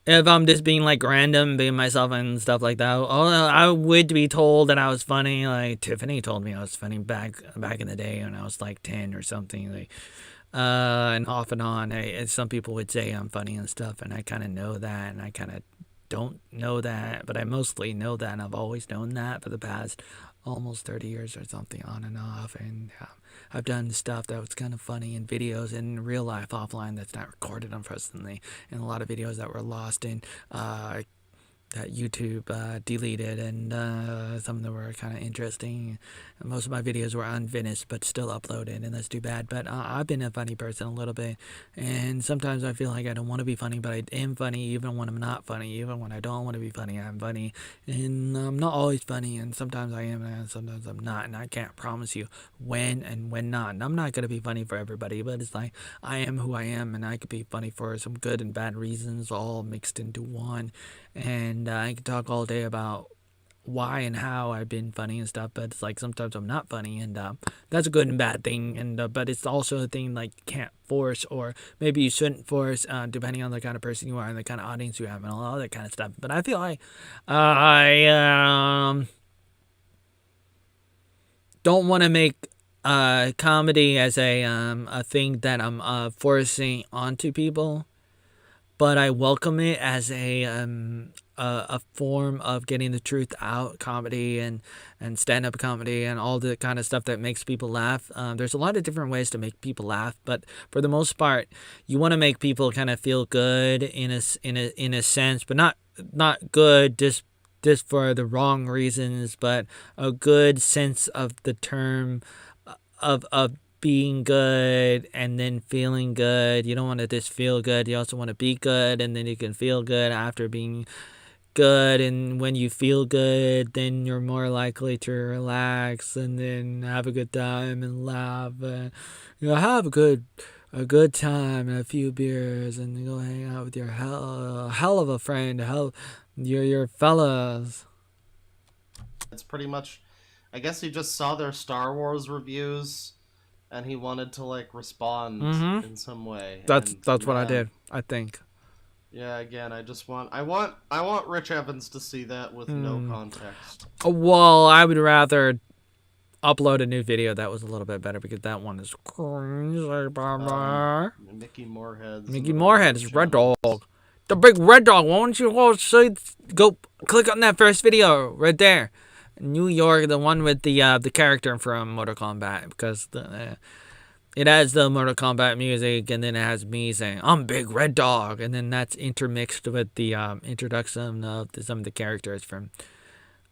if I'm just being like random, being myself and stuff like that. I would be told that I was funny. Like Tiffany told me I was funny back in the day when I was like 10 or something. Like and off and on. Some people would say I'm funny and stuff, and I kind of know that, and I kind of don't know that, but I mostly know that, and I've always known that for the past almost 30 years or something, on and off. And I've done stuff that was kind of funny in videos in real life offline that's not recorded, unfortunately, and a lot of videos that were lost in that YouTube deleted, and some of them were kind of interesting. Most of my videos were unfinished but still uploaded, and that's too bad. But I've been a funny person a little bit, and sometimes I feel like I don't want to be funny, but I am funny even when I'm not funny. Even when I don't want to be funny, I'm funny, and I'm not always funny, and sometimes I am and sometimes I'm not, and I can't promise you when and when not. And I'm not going to be funny for everybody, but it's like I am who I am, and I could be funny for some good and bad reasons all mixed into one. And I could talk all day about why and how I've been funny and stuff, but it's like sometimes I'm not funny, and that's a good and bad thing. And but it's also a thing like you can't force, or maybe you shouldn't force, depending on the kind of person you are and the kind of audience you have and all that kind of stuff. But I feel like I don't want to make comedy as a thing that I'm forcing onto people, but I welcome it as a form of getting the truth out, comedy and stand-up comedy and all the kind of stuff that makes people laugh. There's a lot of different ways to make people laugh, but for the most part, you want to make people kind of feel good in a sense, but not good just for the wrong reasons, but a good sense of the term of being good and then feeling good. You don't want to just feel good. You also want to be good, and then you can feel good after being good. And when you feel good, then you're more likely to relax and then have a good time and laugh. Have a good time and a few beers, and you go hang out with your hell of a friend, your fellas. it's pretty much. I guess he just saw their Star Wars reviews, and he wanted to like respond in some way. That's what I did, I think. Yeah, again, I want Rich Evans to see that with no context. Well, I would rather upload a new video that was a little bit better, because that one is crazy. Mickey Moorhead. Mickey Moorhead is Red Dog. The big Red Dog. Why don't you go click on that first video right there? New York, the one with the character from Mortal Kombat, because it has the Mortal Kombat music, and then it has me saying, I'm Big Red Dog, and then that's intermixed with the introduction of some of the characters from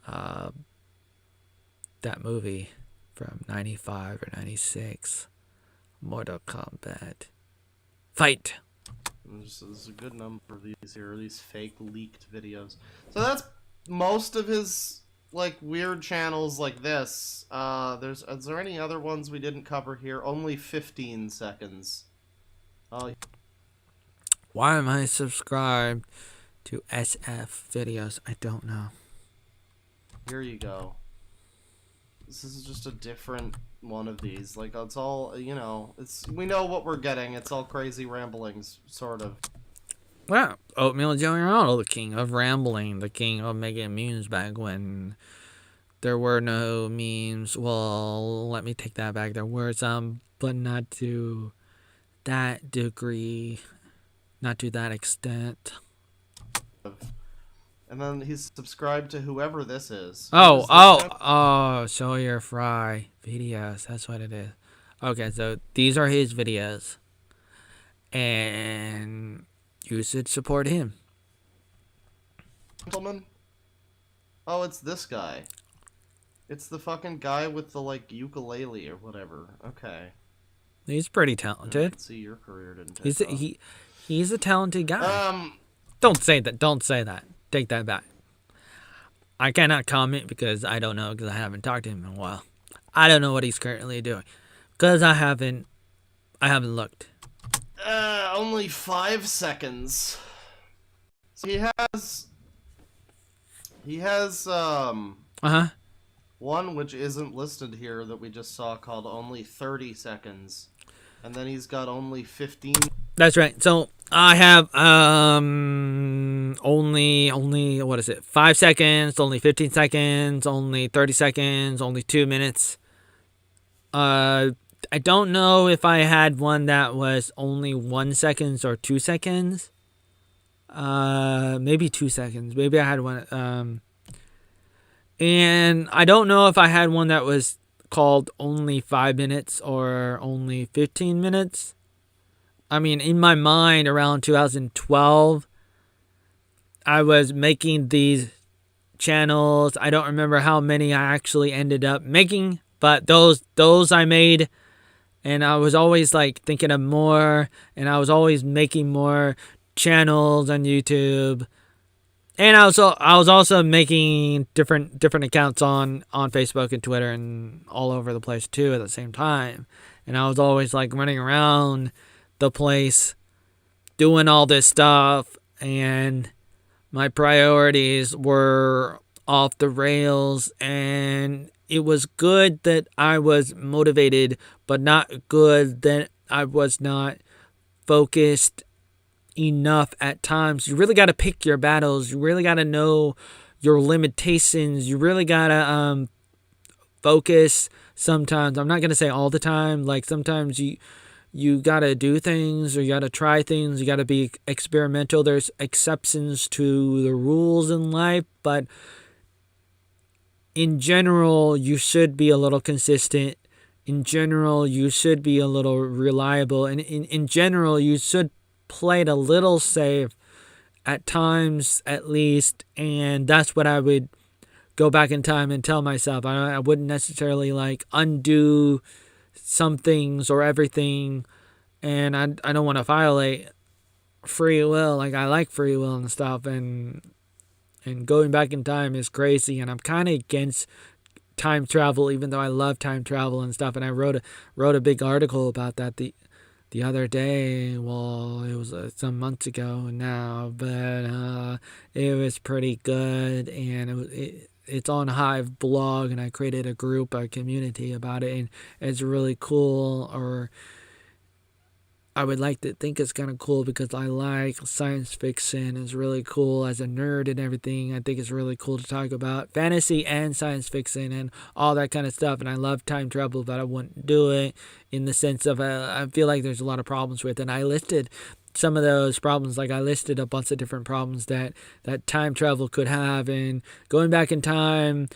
that movie from 95 or 96, Mortal Kombat. Fight! There's a good number of these fake leaked videos. So that's most of his like weird channels like this. Is there any other ones we didn't cover here? Only 15 seconds. Why am I subscribed to SF videos? I don't know. Here you go. This is just a different one of these. Like, it's all, we know what we're getting. It's all crazy ramblings, sort of. Well, Oatmeal Joey Arnold, the king of rambling, the king of making memes back when there were no memes. Well, let me take that back. There were some, but not to that degree, not to that extent. And then he's subscribed to whoever this is. Oh, Sawyer Fry videos. That's what it is. Okay, so these are his videos. And you should support him. Gentlemen? Oh, it's this guy. It's the fucking guy with the, like, ukulele or whatever. Okay. He's pretty I talented. can see your career didn't take off. He's a talented guy. Don't say that. Don't say that. Take that back. I cannot comment because I don't know, because I haven't talked to him in a while. I don't know what he's currently doing because I haven't looked. Only 5 seconds. So he has one which isn't listed here that we just saw called only 30 seconds. And then he's got only 15. That's right. So I have only what is it? 5 seconds, only 15 seconds, only 30 seconds, only 2 minutes. I don't know if I had one that was only 1 second or 2 seconds. Maybe 2 seconds. Maybe I had one. And I don't know if I had one that was called only 5 minutes or only 15 minutes. I mean, in my mind, around 2012, I was making these channels. I don't remember how many I actually ended up making, but those I made, and I was always like thinking of more, and I was always making more channels on YouTube. And I was also making different accounts on Facebook and Twitter and all over the place too at the same time. And I was always like running around the place doing all this stuff, and my priorities were off the rails, and it was good that I was motivated, but not good that I was not focused enough at times. You really got to pick your battles. You really got to know your limitations. You really got to focus sometimes. I'm not going to say all the time. Like sometimes you got to do things, or you got to try things. You got to be experimental. There's exceptions to the rules in life, but in general, you should be a little consistent. In general, you should be a little reliable. And in general, you should play it a little safe at times, at least. And that's what I would go back in time and tell myself. I wouldn't necessarily like undo some things or everything. And I don't want to violate free will. Like, I like free will and stuff. And going back in time is crazy. And I'm kind of against time travel, even though I love time travel and stuff. And I wrote a big article about that the other day. Well, it was some months ago now, but it was pretty good, and it's on Hive blog, and I created a group, a community about it, and it's really cool. Or I would like to think it's kind of cool because I like science fiction. It's really cool as a nerd and everything. I think it's really cool to talk about fantasy and science fiction and all that kind of stuff. And I love time travel, but I wouldn't do it in the sense of I feel like there's a lot of problems with it. And I listed some of those problems. Like, I listed a bunch of different problems that time travel could have. And going back in time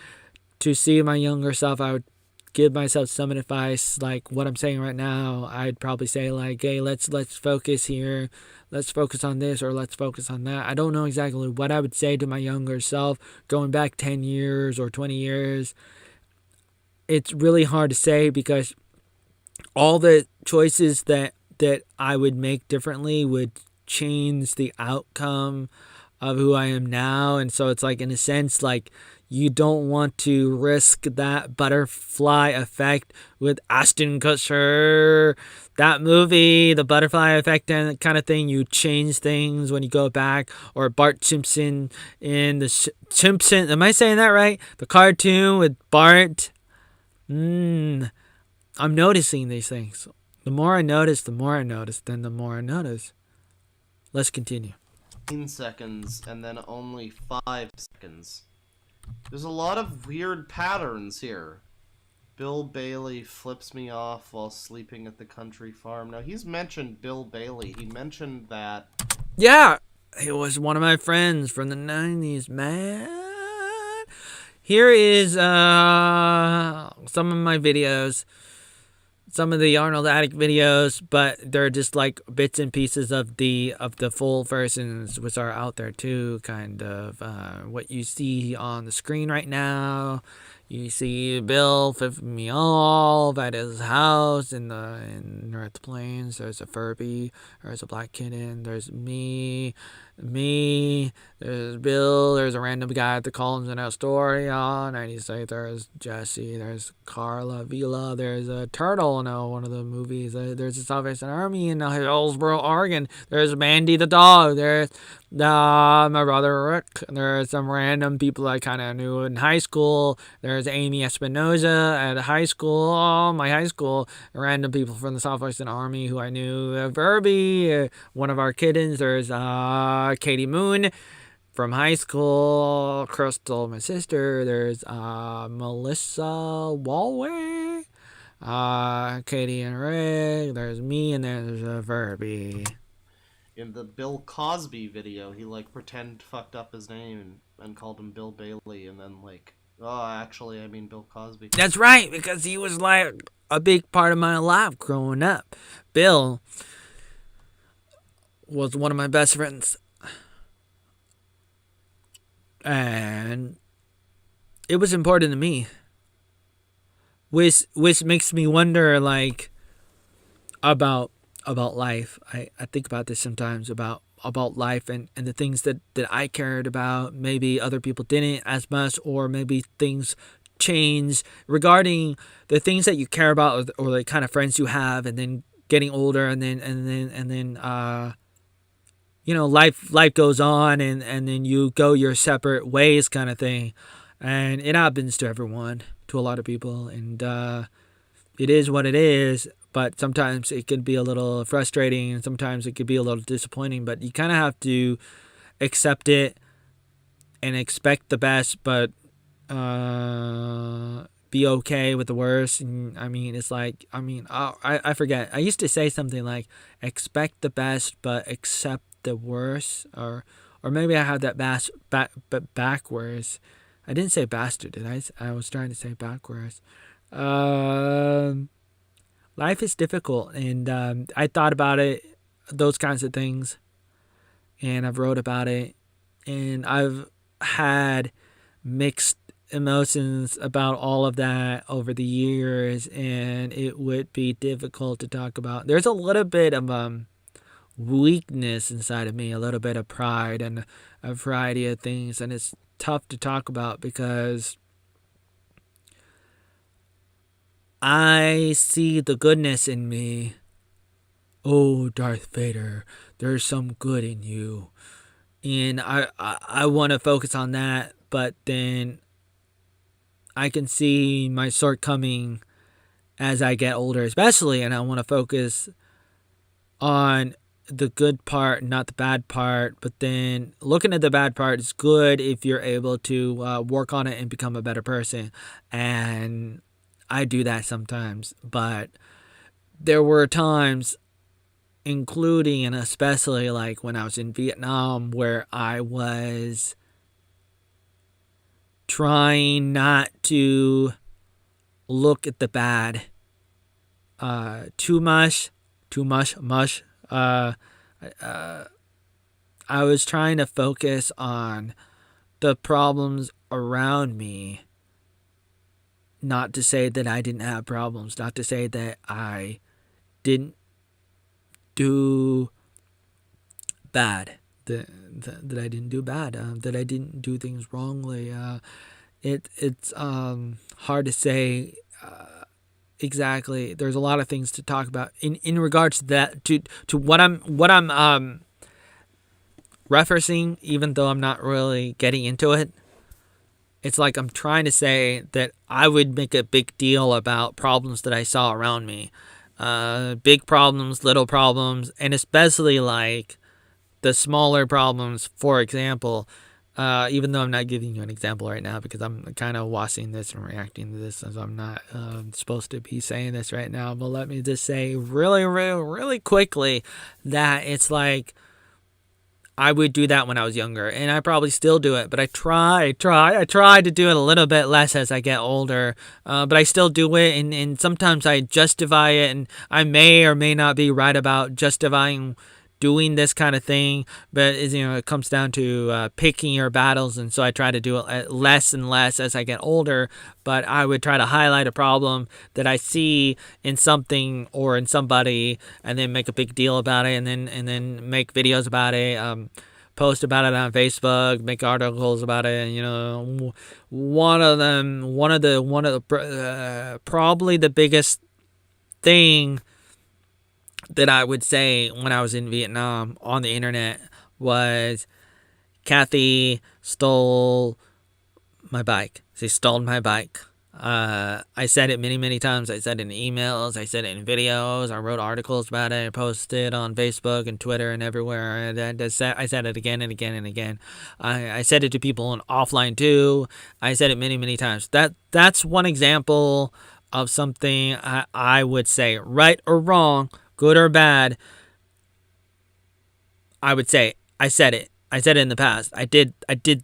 to see my younger self, I would give myself some advice, like what I'm saying right now. I'd probably say like, hey, let's focus here, let's focus on this, or let's focus on that. I don't know exactly what I would say to my younger self going back 10 years or 20 years. It's really hard to say because all the choices that I would make differently would change the outcome of who I am now. And so it's like, in a sense, like, you don't want to risk that butterfly effect with Ashton Kutcher. That movie, the butterfly effect and kind of thing, you change things when you go back. Or Bart Simpson in the Simpson, am I saying that right? The cartoon with Bart. I'm noticing these things. The more I notice, then the more I notice. Let's continue. 15 seconds and then only 5 seconds. There's a lot of weird patterns here. Bill Bailey flips me off while sleeping at the country farm. Now, he's mentioned Bill Bailey. He mentioned that. Yeah, he was one of my friends from the 90s, man. Here is some of my videos. Some of the ArnoldAttic videos, but they're just like bits and pieces of the full versions, which are out there too. Kind of what you see on the screen right now. You see Bill flipping me off at his house in North Plains. There's a Furby. There's a black kitten. There's me. There's Bill. There's a random guy at the Columns in Astoria. 96. There's Jesse. There's Carla Vila. There's a turtle in one of the movies. There's the Salvation Army in Hillsboro, Oregon. There's Mandy the dog. There's my brother Rick. There's some random people I kind of knew in high school. There's Amy Espinoza at high school. My high school. Random people from the Salvation Army who I knew. Verby, one of our kittens. There's Katie Moon from high school. Crystal, my sister. There's Melissa Walway. Katie and Rick. There's me, and there's Verby. In the Bill Cosby video, he fucked up his name and called him Bill Bailey, and then oh, actually, I mean Bill Cosby. That's right, because he was like a big part of my life growing up. Bill was one of my best friends. And it was important to me. Which makes me wonder, about life. I think about this sometimes, about life and the things that I cared about. Maybe other people didn't as much, or maybe things change regarding the things that you care about, or the kind of friends you have, and then getting older, and then life goes on, and then you go your separate ways, kind of thing. And it happens to everyone, to a lot of people, and it is what it is. But sometimes it can be a little frustrating, and sometimes it could be a little disappointing. But you kind of have to accept it and expect the best, but be okay with the worst. And I mean, it's like, I forget. I used to say something like, expect the best, but accept the worst. Or maybe I had that backwards. I didn't say bastard, did I? I was trying to say backwards. Life is difficult, and I thought about it, those kinds of things, and I've wrote about it, and I've had mixed emotions about all of that over the years, and it would be difficult to talk about. There's a little bit of weakness inside of me, a little bit of pride, and a variety of things, and it's tough to talk about because I see the goodness in me. Oh, Darth Vader, there's some good in you. And I want to focus on that, but then I can see my shortcoming as I get older, especially, and I want to focus on the good part, not the bad part. But then looking at the bad part is good if you're able to work on it and become a better person. And I do that sometimes, but there were times, including and especially when I was in Vietnam, where I was trying not to look at the bad too much. I was trying to focus on the problems around me. Not to say that I didn't have problems. Not to say that I didn't do bad. That I didn't do bad. That I didn't do things wrongly. It's hard to say exactly. There's a lot of things to talk about in regards to that. To what I'm referencing, even though I'm not really getting into it. It's like I'm trying to say that I would make a big deal about problems that I saw around me. Big problems, little problems, and especially the smaller problems. For example, Even though I'm not giving you an example right now because I'm kind of watching this and reacting to this, as I'm not supposed to be saying this right now. But let me just say really quickly that it's like I would do that when I was younger, and I probably still do it, but I try to do it a little bit less as I get older, but I still do it, and sometimes I justify it, and I may or may not be right about justifying doing this kind of thing, but it comes down to picking your battles, and so I try to do it less and less as I get older. But I would try to highlight a problem that I see in something or in somebody, and then make a big deal about it, and then make videos about it, post about it on Facebook, make articles about it. And, one of the probably the biggest thing that I would say when I was in Vietnam on the internet was Kathy stole my bike. She stole my bike. I said it many times. I said it in emails. I said it in videos. I wrote articles about it. I posted on Facebook and Twitter and everywhere. And I said it again and again and again. I said it to people on offline too. I said it many times. That's one example of something I would say, right or wrong, good or bad. I would say I said it. I said it in the past. I did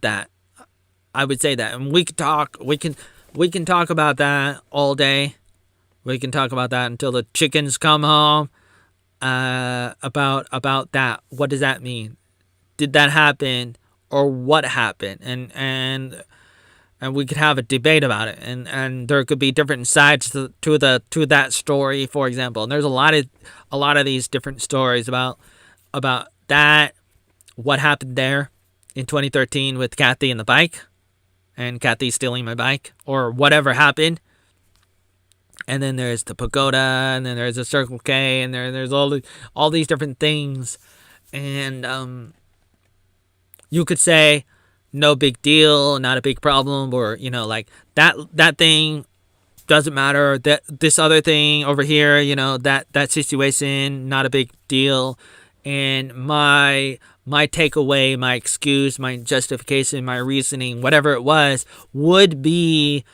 that. I would say that, and we can talk about that all day. We can talk about that until the chickens come home. About that. What does that mean? Did that happen, or what happened? And we could have a debate about it, and there could be different sides to that story, for example. And there's a lot of these different stories about that, what happened there in 2013 with Kathy and the bike, and Kathy stealing my bike, or whatever happened. And then there's the pagoda, and then there's the Circle K, and there's all these different things, and you could say, no big deal, not a big problem, or like that thing doesn't matter. That this other thing over here, that situation, not a big deal. And my takeaway, my excuse, my justification, my reasoning, whatever it was, would be,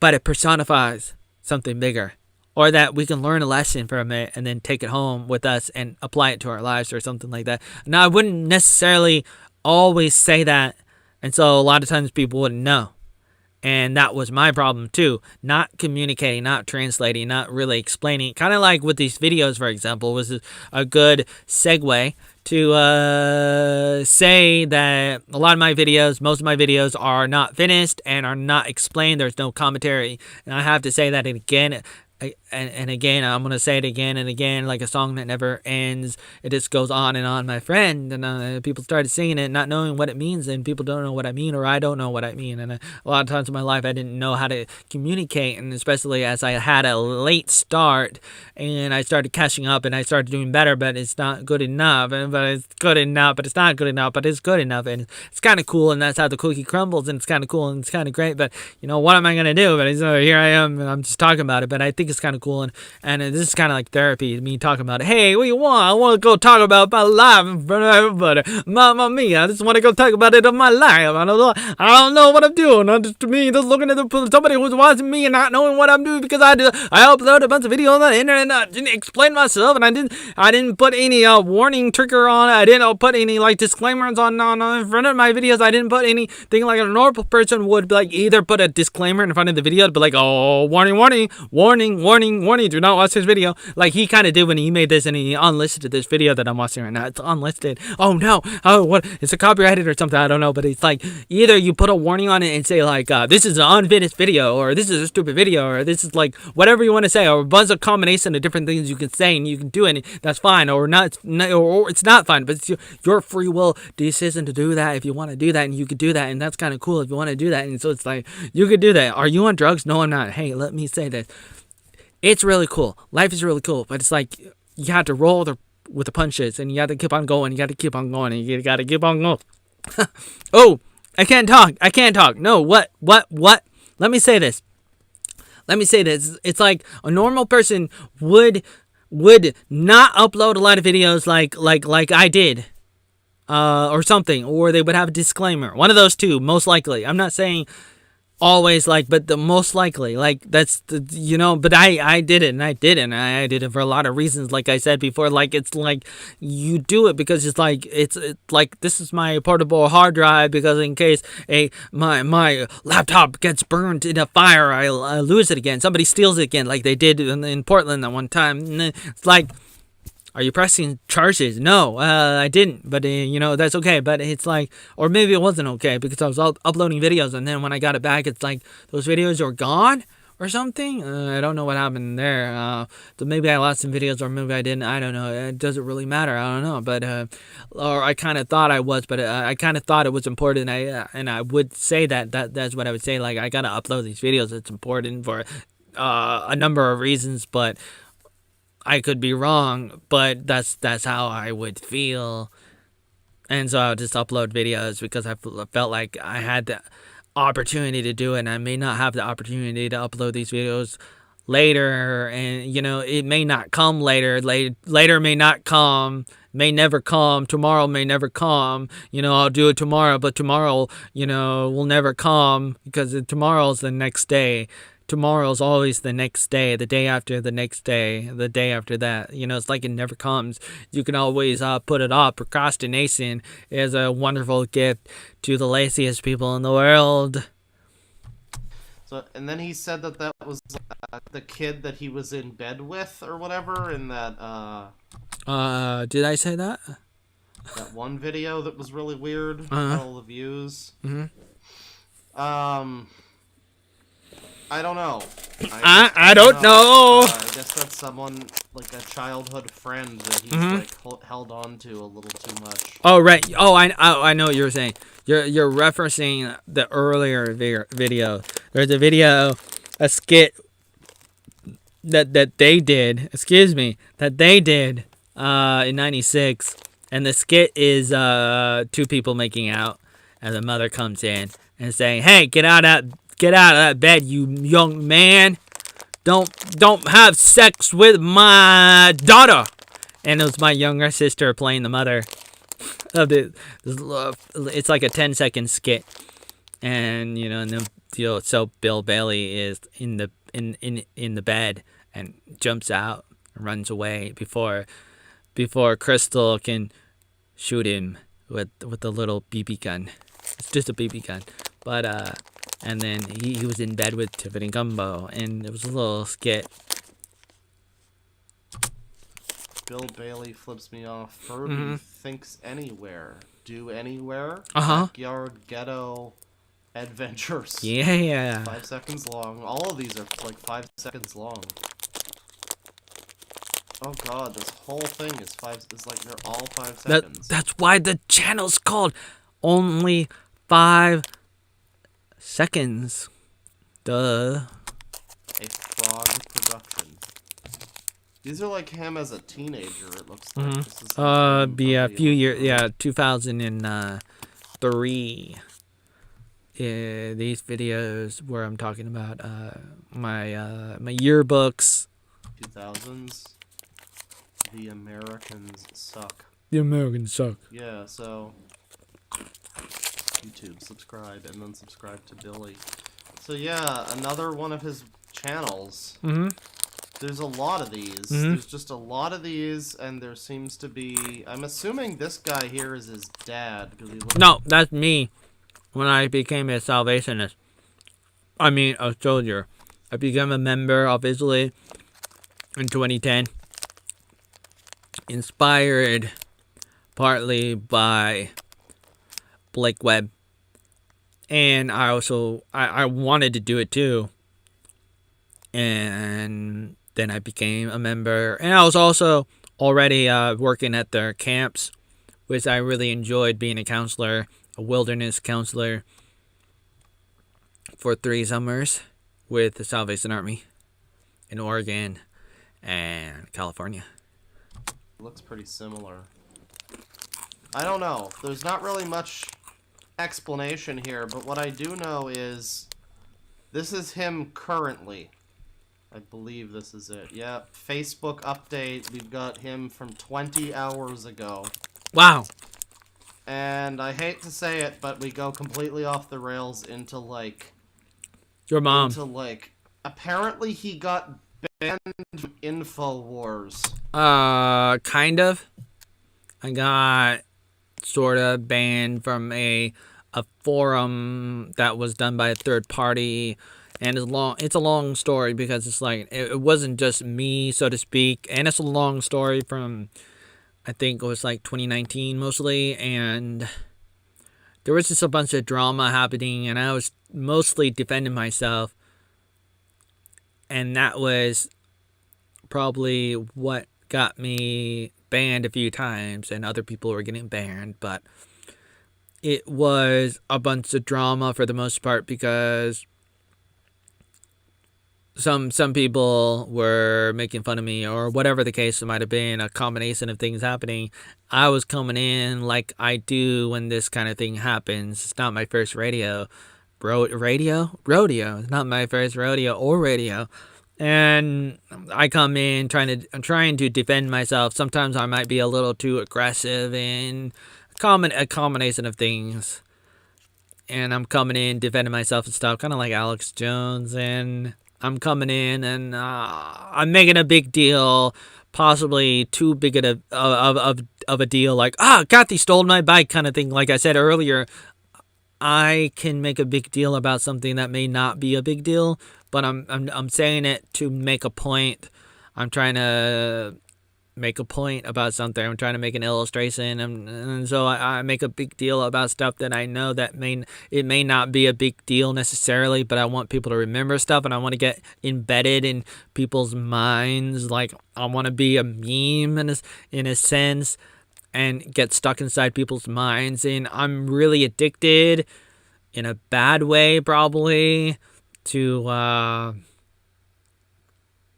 but it personifies something bigger, or that we can learn a lesson from it and then take it home with us and apply it to our lives or something like that. Now, I wouldn't necessarily always say that, and so a lot of times people wouldn't know, and that was my problem too, not communicating, not translating, not really explaining. Kind of like with these videos, for example, was a good segue to say that a lot of my videos, most of my videos, are not finished and are not explained. There's no commentary, and I have to say that again. And again, I'm going to say it again and again, like a song that never ends. It just goes on and on, my friend. And people started singing it, not knowing what it means, and people don't know what I mean, or I don't know what I mean. And a lot of times in my life, I didn't know how to communicate, and especially as I had a late start, and I started catching up, and I started doing better, but it's not good enough. But it's good enough, but it's not good enough, but it's good enough. And it's kind of cool, and that's how the cookie crumbles, and it's kind of cool, and it's kind of great. But, what am I going to do? But here I am, and I'm just talking about it. But I think it's kind of cool, and this is kind of like therapy, me talking about it. Hey, what do you want? I want to go talk about my life in front of everybody. Mamma mia, I just want to go talk about it in my life. I don't know what I'm doing. I'm just looking at somebody who's watching me and not knowing what I'm doing, because I uploaded a bunch of videos on the internet, and I didn't explain myself, and I didn't put any warning trigger on it. I didn't put any disclaimers on in front of my videos. I didn't put anything like a normal person would, either put a disclaimer in front of the video to be oh, warning, do not watch this video, like he kind of did when he made this, and he unlisted this video that I'm watching right now. It's unlisted. Oh no, what, it's a copyrighted or something, I don't know. But it's either you put a warning on it and say this is an unfinished video, or this is a stupid video, or this is whatever you want to say, or a bunch of combination of different things you can say, and you can do it, and that's fine, or not, or it's not fine. But it's your free will decision to do that. If you want to do that, and you could do that, and that's kind of cool if you want to do that. And so it's you could do that. Are you on drugs? No, I'm not. Hey, let me say this. It's really cool. Life is really cool, but it's you have to roll with the punches, and you have to keep on going. You got to keep on going, and you got to keep on going. Oh, I can't talk. No, what? Let me say this. It's like a normal person would not upload a lot of videos like I did. or something, or they would have a disclaimer. One of those two, most likely. I'm not saying always, like, but the most likely, like, that's the, but I did it, and I did it for a lot of reasons, like I said before. Like, it's like you do it because it's like this is my portable hard drive, because in case my laptop gets burned in a fire, I lose it again, somebody steals it again, like they did in Portland that one time. And it's like, are you pressing charges? No, I didn't, but that's okay. But it's like, or maybe it wasn't okay because I was uploading videos, and then when I got it back, it's like those videos are gone or something. I don't know what happened there. So maybe I lost some videos, or maybe I didn't. I don't know. It doesn't really matter. I don't know. But or I kind of thought I was, but I kind of thought it was important. And I would say that's what I would say. Like, I gotta upload these videos. It's important for a number of reasons, but I could be wrong, but that's how I would feel. And so I would just upload videos because I felt like I had the opportunity to do it, and I may not have the opportunity to upload these videos later. And it may not come later. Later may not come, may never come. Tomorrow may never come. I'll do it tomorrow, but tomorrow will never come, because tomorrow's the next day. Tomorrow's always the next day, the day after the next day, the day after that. It's like it never comes. You can always put it off. Procrastination is a wonderful gift to the laziest people in the world. So, and then he said that was the kid that he was in bed with or whatever in that did I say that? That one video that was really weird. All the views. I don't know. I don't know. I guess that's someone, like a childhood friend that he's like held on to a little too much. Oh, right. Oh, I know what you're saying. You're referencing the earlier video. There's a video, a skit that they did. Excuse me, that they did in '96, and the skit is two people making out, and the mother comes in and saying, "Hey, get out of that bed, you young man. Don't have sex with my daughter." And it was my younger sister playing the mother of it's like a 10-second skit. And and then so Bill Bailey is in the bed and jumps out and runs away before Crystal can shoot him with a little BB gun. It's just a BB gun. But and then he was in bed with Tiffany Gumbo, and it was a little skit. Bill Bailey flips me off. Furby thinks anywhere. Do anywhere. Backyard Ghetto Adventures. Yeah. 5 seconds long. All of these are like 5 seconds long. Oh god, this whole thing is like they're all 5 seconds. That's why the channel's called Only 5 Seconds. Duh. A Frog production. These are like him as a teenager, it looks like. This is be a few years, 2003. These videos where I'm talking about my yearbooks. 2000s. The Americans suck. The Americans suck. Yeah, so YouTube, subscribe, and then subscribe to Billy. So yeah, another one of his channels. There's a lot of these. There's just a lot of these, and there seems to be... I'm assuming this guy here is his dad. No, that's me. When I became a Salvationist. I mean, a soldier. I became a member of Italy in 2010. Inspired partly by Blake Webb. And I also, I wanted to do it too. And then I became a member. And I was also already working at their camps, which I really enjoyed, being a counselor, a wilderness counselor for 3 summers with the Salvation Army in Oregon and California. Looks pretty similar. I don't know. There's not really much explanation here, but what I do know is this is him currently. I believe this is it. Yep. Facebook update. We've got him from 20 hours ago. Wow. and I hate to say it, but we go completely off the rails into, like... Your mom. Into, like... Apparently he got banned from InfoWars. Kind of. I got sort of banned from a forum that was done by a third party, and it's a long story because it's like it wasn't just me, so to speak, and it's a long story from I think it was like 2019 mostly, and there was just a bunch of drama happening, and I was mostly defending myself, and that was probably what got me banned a few times, and other people were getting banned, but it was a bunch of drama for the most part because some people were making fun of me, or whatever the case might have been, a combination of things happening. I was coming in like I do when this kind of thing happens. It's not my first rodeo. It's not my first rodeo or radio. And I come in I'm trying to defend myself. Sometimes I might be a little too aggressive in a combination of things. And I'm coming in defending myself and stuff, kind of like Alex Jones. And I'm coming in and I'm making a big deal, possibly too big of a deal, like Kathy stole my bike kind of thing. Like I said earlier, I can make a big deal about something that may not be a big deal, but I'm saying it to make a point. I'm trying to make a point about something. I'm trying to make an illustration, and so I make a big deal about stuff that I know that it may not be a big deal necessarily, but I want people to remember stuff, and I want to get embedded in people's minds. Like I want to be a meme in a sense, and get stuck inside people's minds. And I'm really addicted, in a bad way probably, to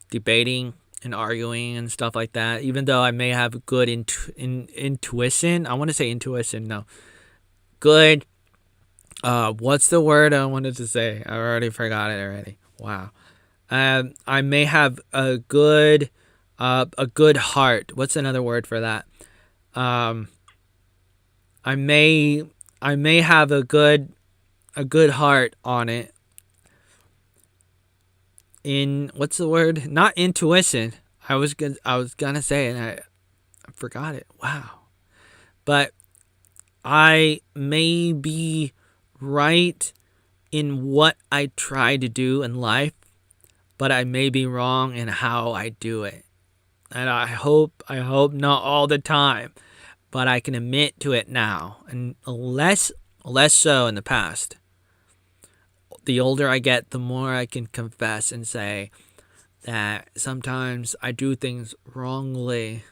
debating and arguing and stuff like that. Even though I may have good intuition. I want to say intuition, no. Good, what's the word I wanted to say? I already forgot it already. Wow. I may have a good heart. What's another word for that? I may have a good heart on it. What's the word? Not intuition. I was gonna say it and I forgot it. Wow. But I may be right in what I try to do in life, but I may be wrong in how I do it. And I hope not all the time, but I can admit to it now, and less so in the past. The older I get, the more I can confess and say that sometimes I do things wrongly.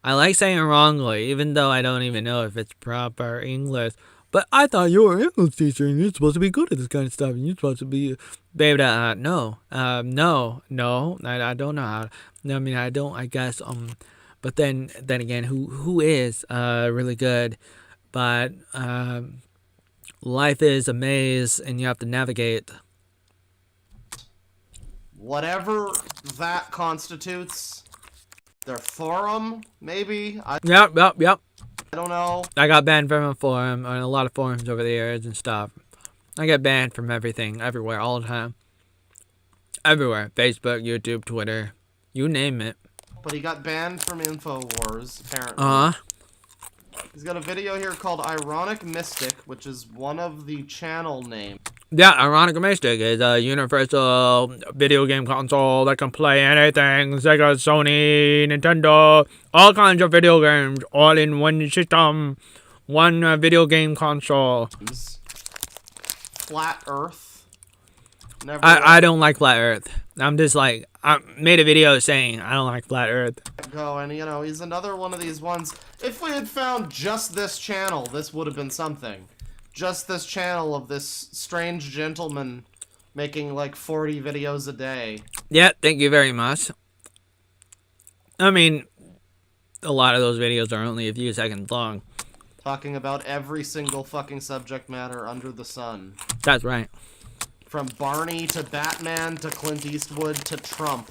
I like saying wrongly, even though I don't even know if it's proper English. But I thought you were an English teacher and you're supposed to be good at this kind of stuff, and you're supposed to be able to, no, I don't know how. I mean, I don't, I guess, but then again, who is really good? But life is a maze, and you have to navigate. Whatever that constitutes, their forum, maybe? Yep. I don't know. I got banned from a forum, and a lot of forums over the years and stuff. I get banned from everything, everywhere, all the time. Everywhere. Facebook, YouTube, Twitter. You name it. But he got banned from InfoWars, apparently. He's got a video here called Ironic Mystic, which is one of the channel names. Yeah, Ironic Mystic is a universal video game console that can play anything. Sega, Sony, Nintendo, all kinds of video games, all in one system. One video game console. Flat Earth. I don't like Flat Earth. I'm just like, I made a video saying I don't like Flat Earth. Go, and you know, he's another one of these ones. If we had found just this channel, this would have been something. Just this channel of this strange gentleman making like 40 videos a day. Yeah, thank you very much. I mean, a lot of those videos are only a few seconds long. Talking about every single fucking subject matter under the sun. That's right. From Barney to Batman to Clint Eastwood to Trump.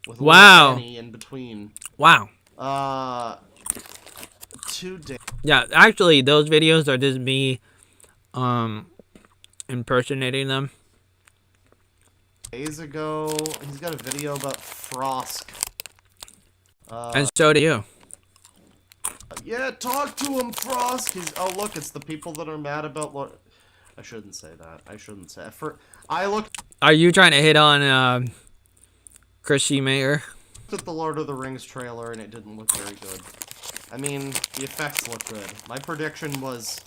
With wow. Annie in between. Wow. 2 Yeah, actually, those videos are just me, impersonating them. days ago, he's got a video about Frosk. And so do you. Yeah, talk to him, Frosk. Oh, look, it's the people that are mad about. I shouldn't say that. I shouldn't say. I looked Are you trying to hit on Chris Mayer? at the Lord of the Rings trailer and it didn't look very good. I mean, the effects look good. My prediction was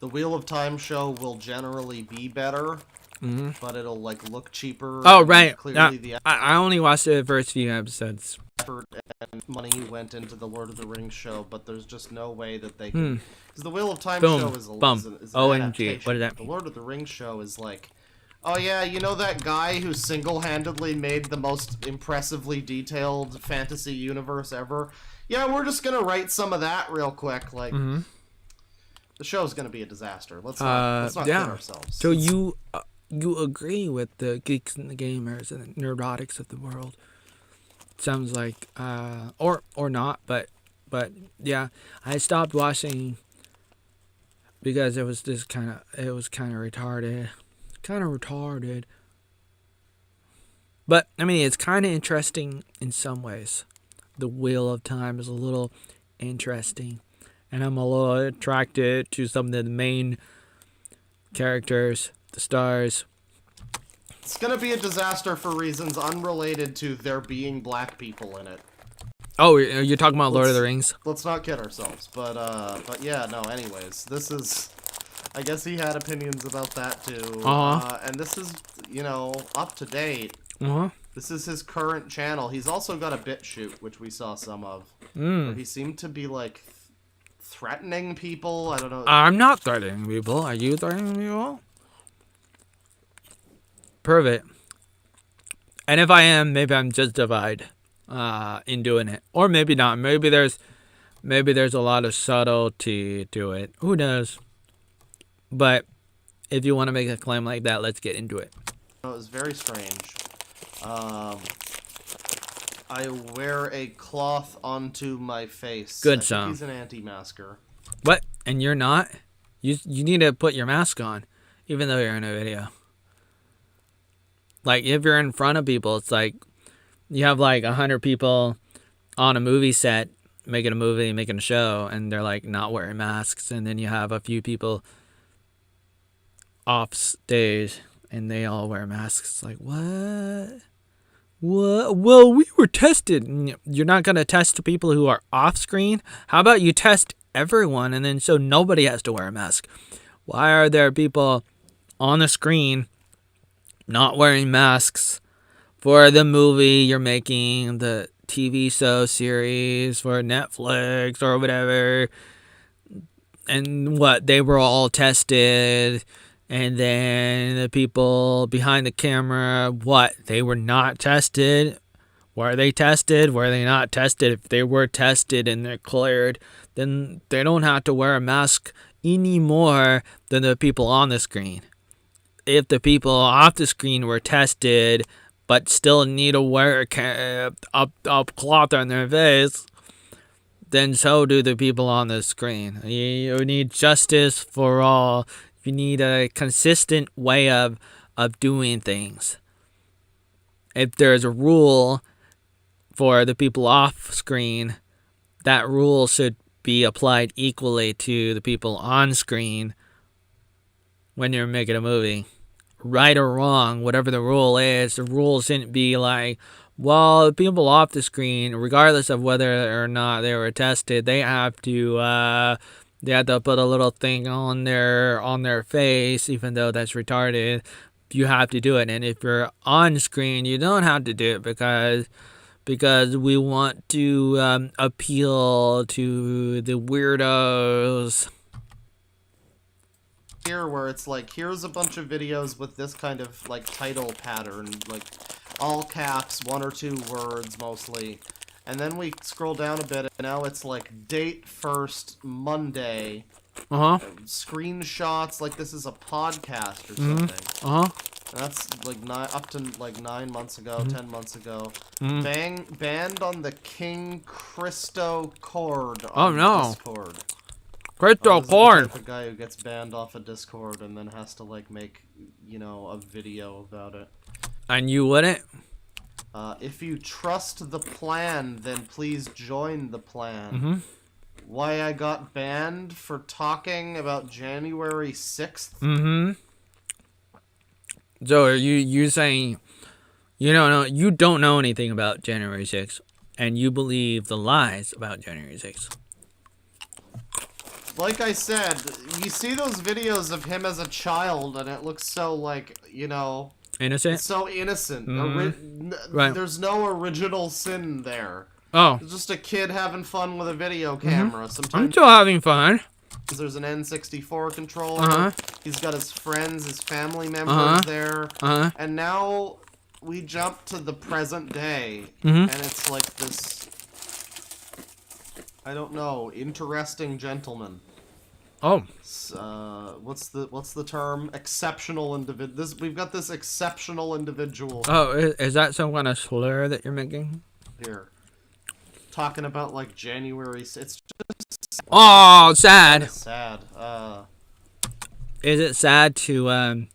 the Wheel of Time show will generally be better, but it'll like look cheaper. Oh, right. Clearly, the I only watched the first few episodes. effort and money went into the Lord of the Rings show, but there's just no way that they can. Because the Wheel of Time Boom. show is an OMG. adaptation. What is that? The Lord of the Rings show is like, oh yeah, you know that guy who single-handedly made the most impressively detailed fantasy universe ever? Yeah, we're just gonna write some of that real quick. Like, the show's gonna be a disaster. Let's not kid ourselves. So you agree with the geeks and the gamers and the neurotics of the world? Sounds like or not, but yeah, I stopped watching because it was kind of retarded. But I mean, it's kind of interesting in some ways. The Wheel of Time is a little interesting, and I'm a little attracted to some of the main characters, the stars. It's gonna be a disaster for reasons unrelated to there being black people in it. Oh, you're talking about Lord of the Rings? Let's not kid ourselves. But yeah, no, anyways, this is... I guess he had opinions about that, too. And this is, you know, up to date. This is his current channel. He's also got a BitChute, which we saw some of. Where he seemed to be, like, threatening people. I don't know. I'm not threatening people. Are you threatening people? Prove it. And if I am, maybe I'm justified in doing it. Or maybe not. Maybe there's a lot of subtlety to it. Who knows? But if you want to make a claim like that, let's get into it. It was very strange. I wear a cloth onto my face. Good I think song. he's an anti-masker. What? And you're not? You need to put your mask on, even though you're in a video. Like, if you're in front of people, it's like you have like 100 people on a movie set making a movie, making a show, and they're like not wearing masks, and then you have a few people off stage and they all wear masks. It's like, what? Well, we were tested. You're not going to test people who are off screen? How about you test everyone and then so nobody has to wear a mask? Why are there people on the screen not wearing masks for the movie you're making, the TV show series for Netflix or whatever? And what, they were all tested, and then the people behind the camera, what, they were not tested? Were they tested? Were they not tested? If they were tested and they're cleared, then they don't have to wear a mask any more than the people on the screen. If the people off the screen were tested but still need to wear a cloth on their face, then so do the people on the screen. You need justice for all. You need a consistent way of doing things. If there's a rule for the people off screen, that rule should be applied equally to the people on screen when you're making a movie. Right or wrong, whatever the rule is, the rule shouldn't be like, well, the people off the screen, regardless of whether or not they were tested, they have to put a little thing on their face, even though that's retarded. You have to do it, and if you're on screen, you don't have to do it because we want to appeal to the weirdos. Here, where it's like, here's a bunch of videos with this kind of like title pattern, like all caps, 1 or 2 words mostly. And then we scroll down a bit, and now it's like date first Monday. Screenshots, like this is a podcast or something. That's like up to like 9 months ago, 10 months ago. Mm-hmm. Banned on the King Christo Cord Oh, on no. Discord. Crystal This is the Cord. type of guy who gets banned off of Discord and then has to like make, a video about it. And you wouldn't? If you trust the plan, then please join the plan. Mm-hmm. Why I got banned for talking about January 6th? Mm-hmm. So are you saying you don't know anything about January 6th, and you believe the lies about January 6th? Like I said, you see those videos of him as a child, and it looks so like, Innocent? it's so innocent. Right. There's no original sin there. Oh. It's just a kid having fun with a video camera. I'm Sometimes still having fun. there's an N64 controller. He's got his friends, his family members there. And now we jump to the present day, and it's like this, I don't know, interesting gentleman. Oh. What's the term? Exceptional individual. We've got this exceptional individual Oh, is that some kind of slur that you're making? here. Talking about like January. It's just Oh, sad. sad. Is it sad to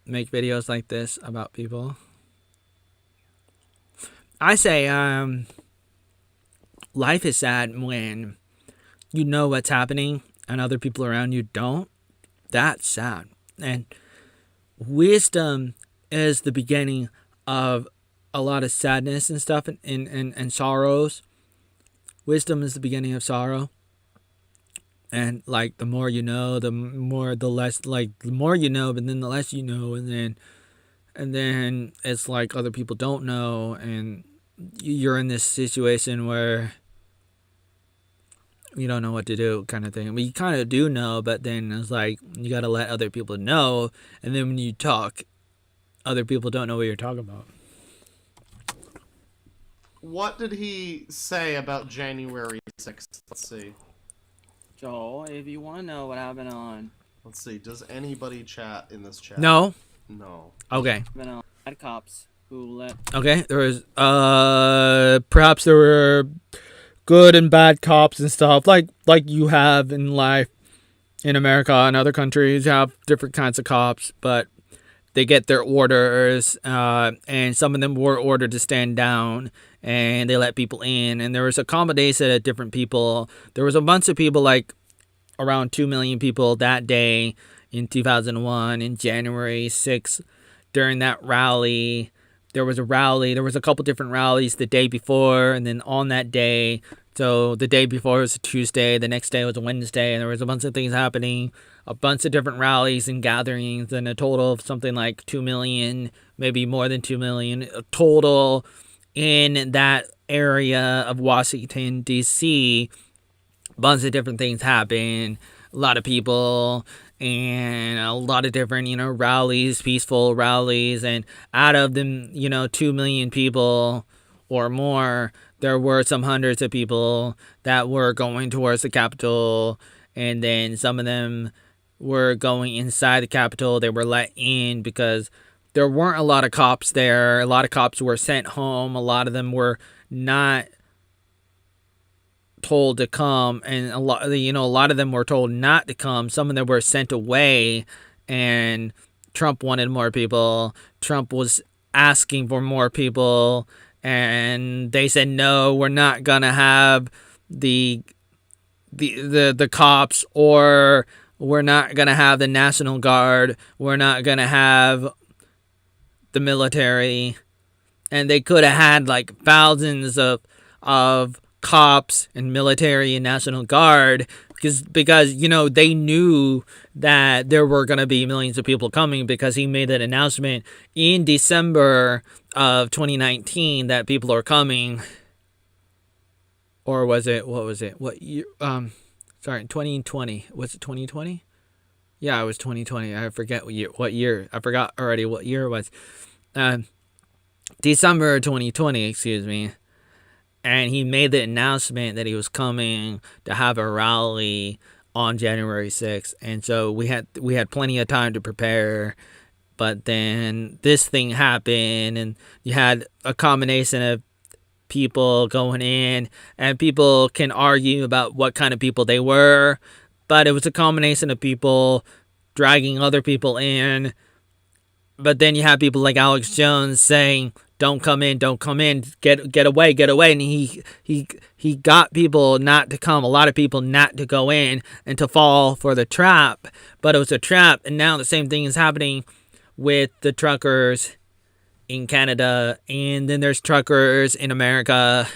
make videos like this about people? I say life is sad when you know what's happening and other people around you don't. That's sad. And wisdom is the beginning of a lot of sadness and stuff and sorrows. Wisdom is the beginning of sorrow. And like the more you know, the more you know, but then the less you know, and then it's like other people don't know, and you're in this situation where you don't know what to do, kind of thing. I mean, you kind of do know, but then it's like you got to let other people know, and then when you talk, other people don't know what you're talking about. What did he say about January 6th? Let's see. Joel, if you want to know what happened on... Let's see. Does anybody chat in this chat? No? No. Okay. Bad cops who let... Okay, there was, perhaps there were good and bad cops and stuff, like you have in life in America and other countries. You have different kinds of cops, but they get their orders, and some of them were ordered to stand down, and they let people in, and there was a combination of different people. There was a bunch of people, like around 2 million people that day in 2001, in January 6th, during that rally. There was a couple different rallies the day before, and then on that day. So the day before was a Tuesday, the next day was a Wednesday, and there was a bunch of things happening, a bunch of different rallies and gatherings, and a total of something like 2 million, maybe more than 2 million total in that area of Washington, D.C. A bunch of different things happened, a lot of people, and a lot of different, rallies, peaceful rallies, and out of them, 2 million people or more, there were some hundreds of people that were going towards the Capitol, and then some of them were going inside the Capitol. They were let in because there weren't a lot of cops there. A lot of cops were sent home. A lot of them were not told to come, and a lot of them were told not to come. Some of them were sent away, and Trump wanted more people. Trump was asking for more people, and they said, no, we're not gonna have the cops, or we're not gonna have the National Guard, we're not gonna have the military. And they could have had like thousands of cops and military and National Guard, because they knew that there were going to be millions of people coming, because he made that announcement in December of 2019 that people are coming. Or what year? 2020. Was it 2020? Yeah, it was 2020. I forget what year. I forgot already what year it was. December 2020, excuse me. And he made the announcement that he was coming to have a rally on January 6th, and so we had plenty of time to prepare. But then this thing happened, and you had a combination of people going in, and people can argue about what kind of people they were, but it was a combination of people dragging other people in. But then you have people like Alex Jones saying, "Don't come in, get away," and he got people not to come, a lot of people not to go in and to fall for the trap. But it was a trap, and now the same thing is happening with the truckers in Canada, and then there's truckers in America,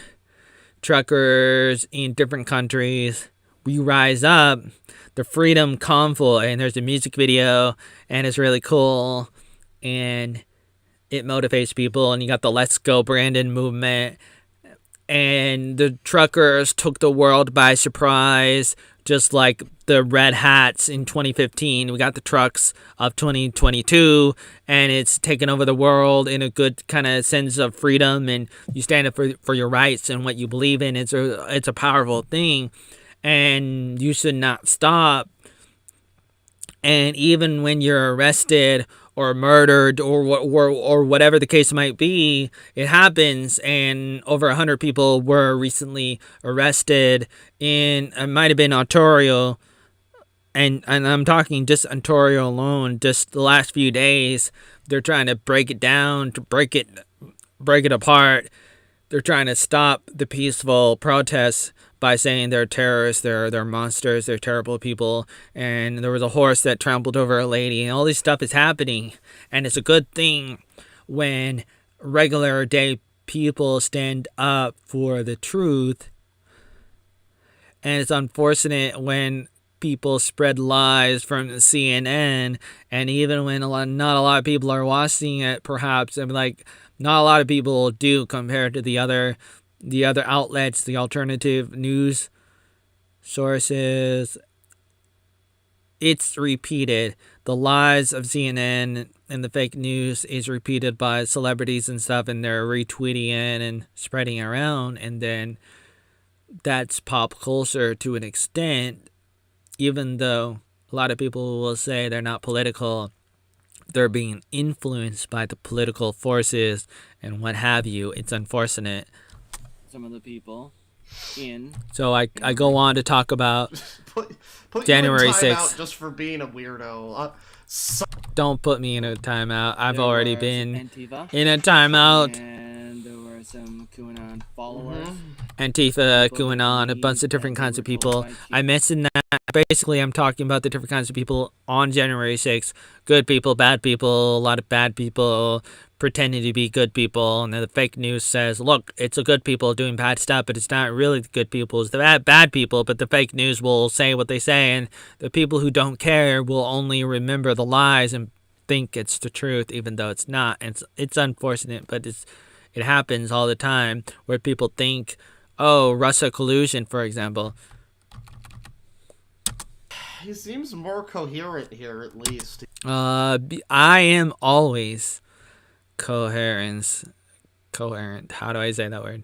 truckers in different countries. We rise up, the Freedom Convoy, and there's a music video, and it's really cool, and it motivates people, and you got the Let's Go Brandon movement, and the truckers took the world by surprise, just like the red hats in 2015. We got the trucks of 2022, and it's taken over the world in a good kind of sense of freedom, and you stand up for your rights and what you believe in. It's a powerful thing, and you should not stop. And even when you're arrested or murdered or whatever the case might be, it happens. And over 100 people were recently arrested in, it might have been Ontario, and I'm talking just Ontario alone, just the last few days. They're trying to break it down, to break it apart. They're trying to stop the peaceful protests by saying they're terrorists, they're monsters, they're terrible people, and there was a horse that trampled over a lady, and all this stuff is happening. And it's a good thing when regular day people stand up for the truth, and it's unfortunate when people spread lies from CNN, and even when not a lot of people are watching it, perhaps, I mean, like, not a lot of people do compared to the other outlets, the alternative news sources. It's repeated. The lies of CNN and the fake news is repeated by celebrities and stuff, and they're retweeting it and spreading around, and then that's pop culture to an extent, even though a lot of people will say they're not political. They're being influenced by the political forces and what have you. It's unfortunate. Some of the people in. So I go on to talk about put January you in 6th. timeout just for being a weirdo. Don't put me in a timeout. I've already been Antifa. in a timeout. And there were some QAnon followers. Antifa, QAnon, a bunch of different kinds of people. I mentioned that. Basically, I'm talking about the different kinds of people on January 6th. Good people, bad people, a lot of bad people pretending to be good people. And then the fake news says, look, it's the good people doing bad stuff, but it's not really the good people. It's the bad people, but the fake news will say what they say. And the people who don't care will only remember the lies and think it's the truth, even though it's not. And it's unfortunate, but it happens all the time where people think, oh, Russia collusion, for example. He seems more coherent here, at least. I am always coherent. How do I say that word?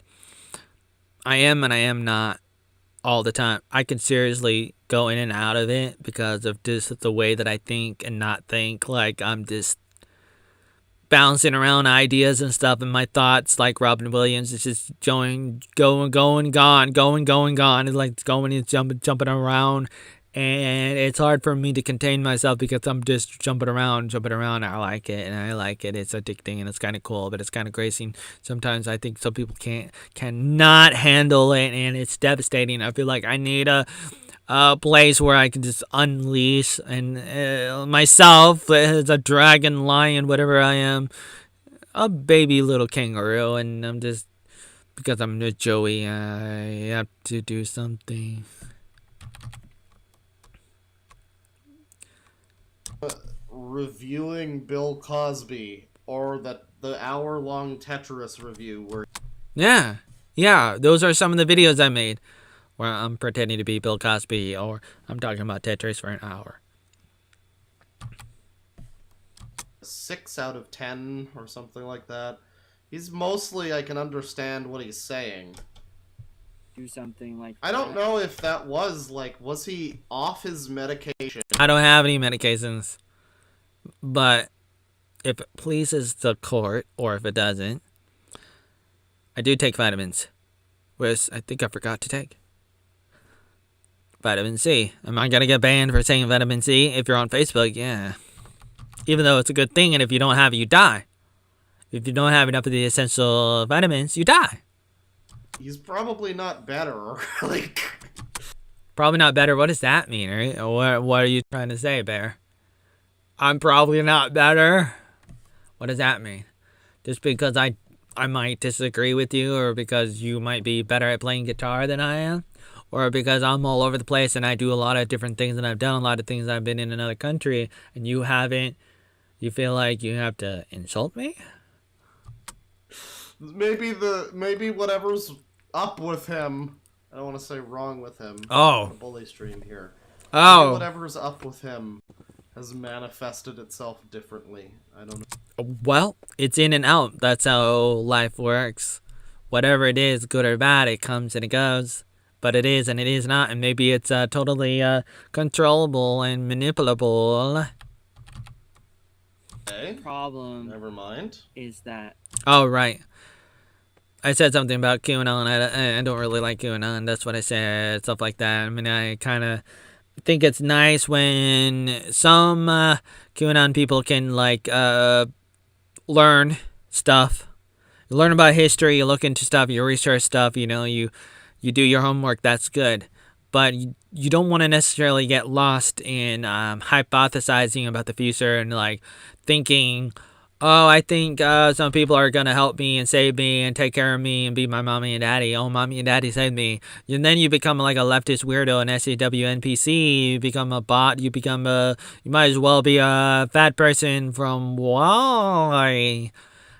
I am and I am not all the time. I can seriously go in and out of it because of just the way that I think and not think. Like, I'm just bouncing around ideas and stuff, and my thoughts, like Robin Williams, is just going, gone. It's like going and jumping around. And it's hard for me to contain myself because I'm just jumping around. I like it, and I like it. It's addicting, and it's kind of cool, but it's kind of crazy. Sometimes I think some people cannot handle it, and it's devastating. I feel like I need a place where I can just unleash and myself as a dragon, lion, whatever I am, a baby little kangaroo, and I'm just, because I'm a Joey, I have to do something. Reviewing Bill Cosby, or the hour-long Tetris review where... Yeah, those are some of the videos I made where I'm pretending to be Bill Cosby, or I'm talking about Tetris for an hour. 6 out of 10 or something like that. He's mostly, I can understand what he's saying. do something like I don't that. know if that was, like, was he off his medication? I don't have any medications, but if it pleases the court, or if it doesn't, I do take vitamins, which I think I forgot to take. Vitamin C. Am I gonna get banned for saying vitamin C? If you're on Facebook, yeah. Even though it's a good thing, and if you don't have it, you die. If you don't have enough of the essential vitamins, you die. He's probably not better. Like, Probably not better. What does that mean? Right? What are you trying to say, Bear? I'm probably not better. What does that mean? Just because I might disagree with you, or because you might be better at playing guitar than I am, or because I'm all over the place and I do a lot of different things and I've done a lot of things, I've been in another country and you haven't, you feel like you have to insult me? maybe whatever's up with him. I don't want to say wrong with him. Oh. The bully stream here. Oh. Maybe whatever's up with him has manifested itself differently. I don't know. Well, it's in and out. That's how life works. Whatever it is, good or bad, it comes and it goes. But it is and it is not, and maybe it's totally controllable and manipulable. Okay. Problem Never mind. is that Oh, right. I said something about QAnon. I don't really like QAnon. That's what I said. Stuff like that. I mean, I kind of think it's nice when some QAnon people can, like, learn stuff. You learn about history. You look into stuff. You research stuff. You know, you do your homework. That's good. But you don't want to necessarily get lost in hypothesizing about the future and, like, thinking, oh, I think some people are going to help me and save me and take care of me and be my mommy and daddy. Oh, mommy and daddy saved me. And then you become like a leftist weirdo, an SAW NPC. You become a bot. You might as well be a fat person from why?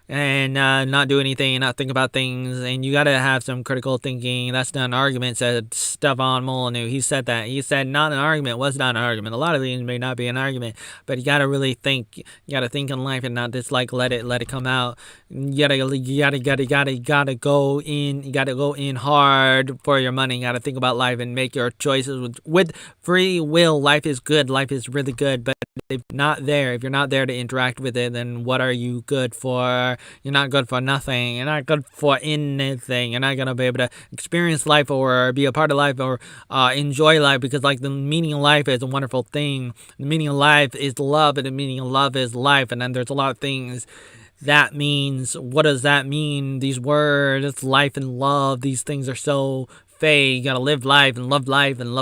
And not do anything, not think about things, and you gotta have some critical thinking. That's not an argument, said Stefan Molyneux. He said that. He said not an argument was not an argument. A lot of things may not be an argument, but you gotta really think. You gotta think in life and not just like let it come out. You gotta go in. You gotta go in hard for your money. You gotta think about life and make your choices with free will. Life is good. Life is really good, but if you're not there to interact with it, then what are you good for? You're not good for nothing. You're not good for anything. You're not gonna be able to experience life or be a part of life or enjoy life, because like the meaning of life is a wonderful thing. The meaning of life is love, and the meaning of love is life. And then there's a lot of things that means. What does that mean? These words, life and love, these things are so vague. You gotta live life and love love and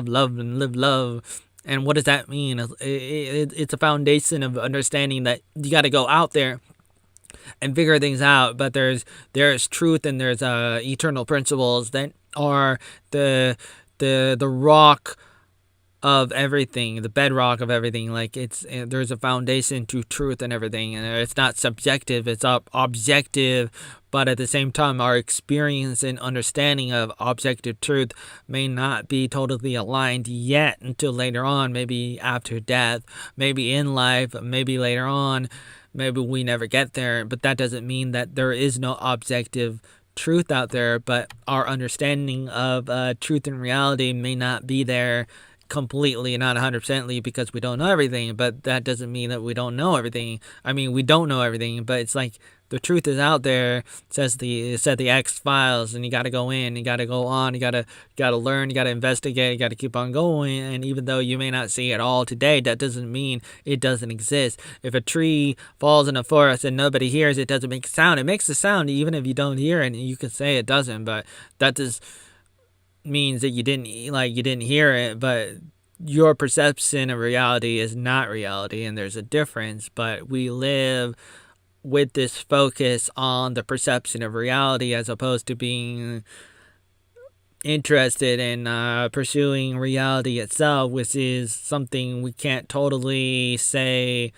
live love. And what does that mean? It's a foundation of understanding that you got to go out there and figure things out. But there's truth and there's eternal principles that are the rock of everything, the bedrock of everything. Like there's a foundation to truth and everything, and it's not subjective, it's objective. But at the same time, our experience and understanding of objective truth may not be totally aligned yet until later on, maybe after death, maybe in life, maybe later on, maybe we never get there. But that doesn't mean that there is no objective truth out there, but our understanding of truth and reality may not be there completely, not 100%ly, because we don't know everything. But that doesn't mean that we don't know everything. I mean, we don't know everything, but it's like the truth is out there. It said the X-Files, and you got to go in, you got to go on, you got to learn, you got to investigate, you got to keep on going. And even though you may not see it all today, that doesn't mean it doesn't exist. If a tree falls in a forest and nobody hears it, doesn't make a sound. It makes a sound even if you don't hear it, and you can say it doesn't, but that just means that you didn't hear it. But your perception of reality is not reality, and there's a difference. But we live with this focus on the perception of reality as opposed to being interested in pursuing reality itself, which is something we can't totally say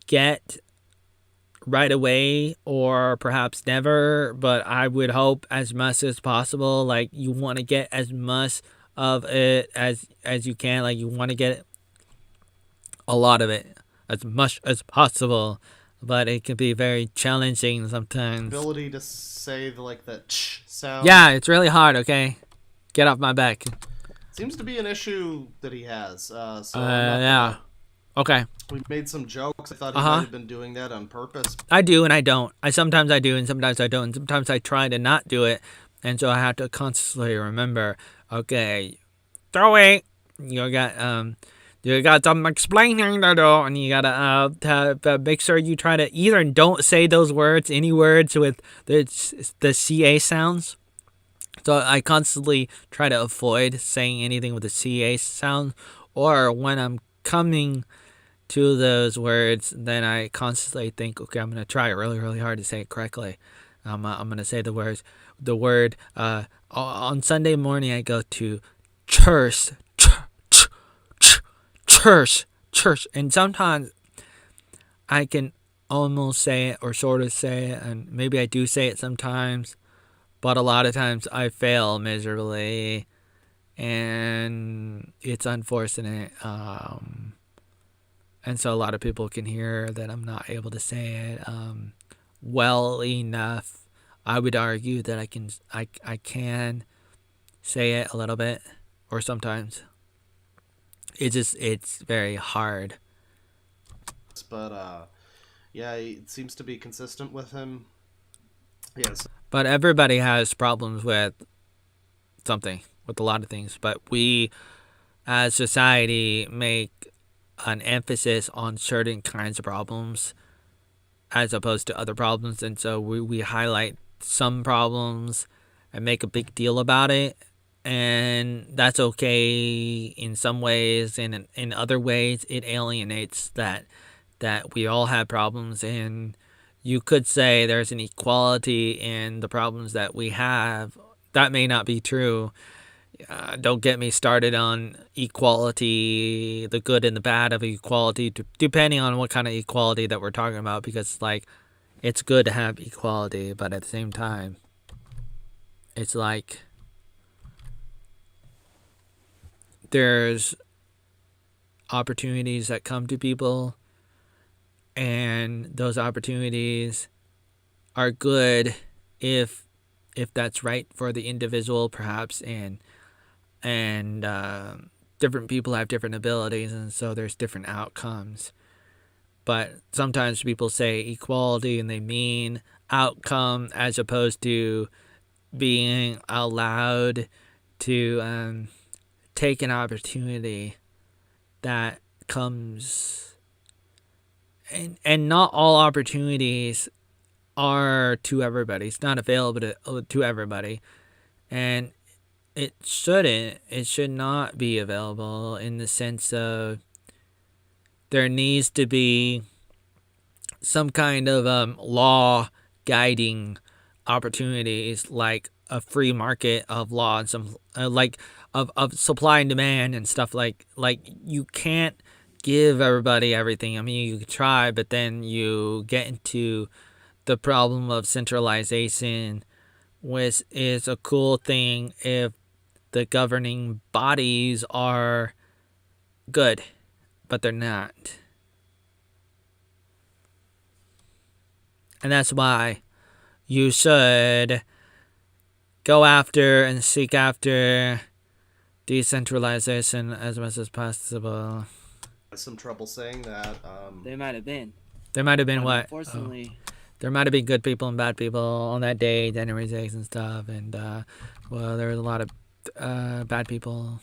get right away, or perhaps never. But I would hope as much as possible. Like, you want to get as much of it as you can. Like, you want to get a lot of it, as much as possible. But it can be very challenging sometimes. Ability to say the ch sound. Yeah, it's really hard, okay? Get off my back. Seems to be an issue that he has. So I'm not Yeah. Okay. we made some jokes. I thought he Uh-huh. might have been doing that on purpose. I do and I don't. Sometimes I do and sometimes I don't. And sometimes I try to not do it, and so I have to constantly remember. Okay, throw it. You got some explaining to do, and you gotta make sure you try to either don't say those words, any words with the CA sounds. So I constantly try to avoid saying anything with the CA sound, or when I'm coming to those words, then I constantly think, okay, I'm gonna try really, really hard to say it correctly. I'm gonna say the word. On Sunday morning, I go to church, church, and sometimes I can almost say it or sort of say it, and maybe I do say it sometimes, but a lot of times I fail miserably, and it's unfortunate. And so a lot of people can hear that I'm not able to say it well enough. I would argue that I can say it a little bit, or sometimes. It's very hard. But yeah, it seems to be consistent with him. Yes. But everybody has problems with something, with a lot of things. But we, as society, make an emphasis on certain kinds of problems as opposed to other problems. And so we highlight some problems and make a big deal about it. And that's okay in some ways, and in other ways it alienates that we all have problems, and you could say there's an equality in the problems that we have. That may not be true. Don't get me started on equality, the good and the bad of equality, depending on what kind of equality that we're talking about, because like it's good to have equality, but at the same time it's like there's opportunities that come to people, and those opportunities are good if that's right for the individual, perhaps, and different people have different abilities, and so there's different outcomes. But sometimes people say equality and they mean outcome, as opposed to being allowed to take an opportunity that comes, and not all opportunities are to everybody. It's not available to everybody, and it should not be available, in the sense of there needs to be some kind of law guiding opportunities, like a free market of law, and some like of supply and demand and stuff. Like you can't give everybody everything. I mean, you could try, but then you get into the problem of centralization, which is a cool thing if the governing bodies are good, but they're not. And that's why you should go after and seek after decentralization as much as possible. Some trouble saying that. There might have been. There might have been what? Unfortunately. There might have been good people and bad people on that day, January 6th and stuff. And, well, there was a lot of bad people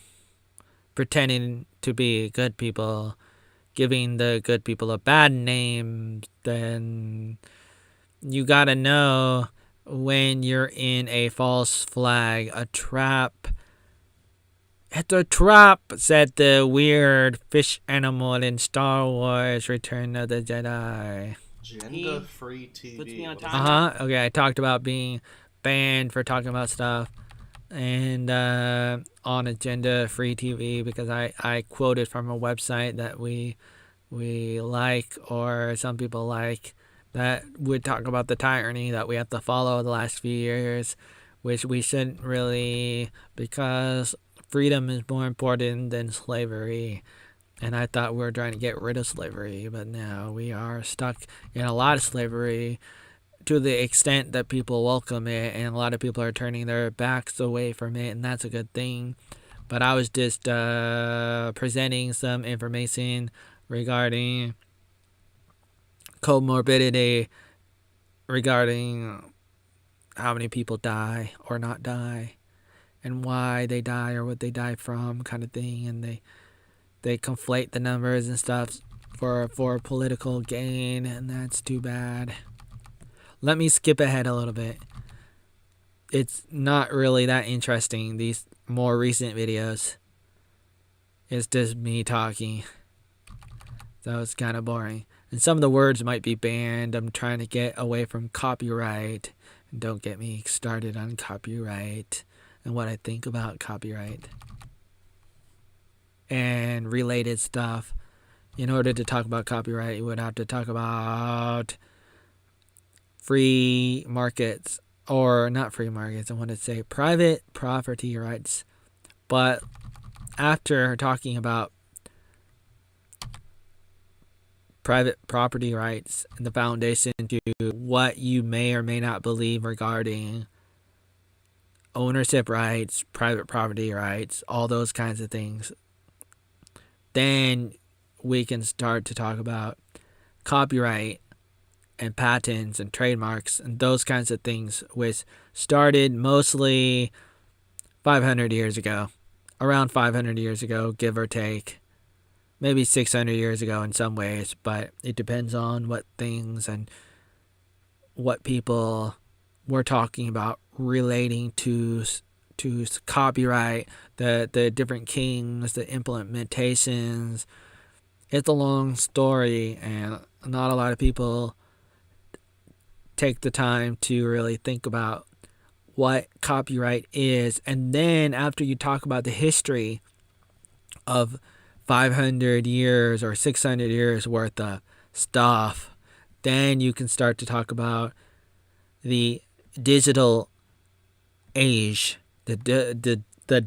pretending to be good people, giving the good people a bad name. Then you gotta know when you're in a false flag, a trap. It's a trap, said the weird fish animal in Star Wars Return of the Jedi. Agenda-free TV. Puts me on What is time. Okay, I talked about being banned for talking about stuff, and on Agenda Free TV, because I quoted from a website that we like, or some people like, that would talk about the tyranny that we have to follow the last few years, which we shouldn't really, because freedom is more important than slavery. And I thought we were trying to get rid of slavery, but now we are stuck in a lot of slavery to the extent that people welcome it, and a lot of people are turning their backs away from it, and that's a good thing. But I was just presenting some information regarding comorbidity, regarding how many people die or not die, and why they die or what they die from, kind of thing. And they conflate the numbers and stuff for political gain, and that's too bad. Let me skip ahead a little bit. It's not really that interesting, these more recent videos. It's just me talking. So it's kind of boring. And some of the words might be banned. I'm trying to get away from copyright. And don't get me started on copyright and what I think about copyright and related stuff. In order to talk about copyright, you would have to talk about free markets, or not free markets, I want to say private property rights. But after talking about private property rights and the foundation to what you may or may not believe regarding ownership rights, private property rights, all those kinds of things, then we can start to talk about copyright and patents and trademarks and those kinds of things, which started mostly 500 years ago, around 500 years ago, give or take. Maybe 600 years ago in some ways, but it depends on what things and what people were talking about relating to copyright, the different kings, the implementations. It's a long story, and not a lot of people take the time to really think about what copyright is. And then after you talk about the history of 500 years or 600 years worth of stuff, then you can start to talk about the digital age, the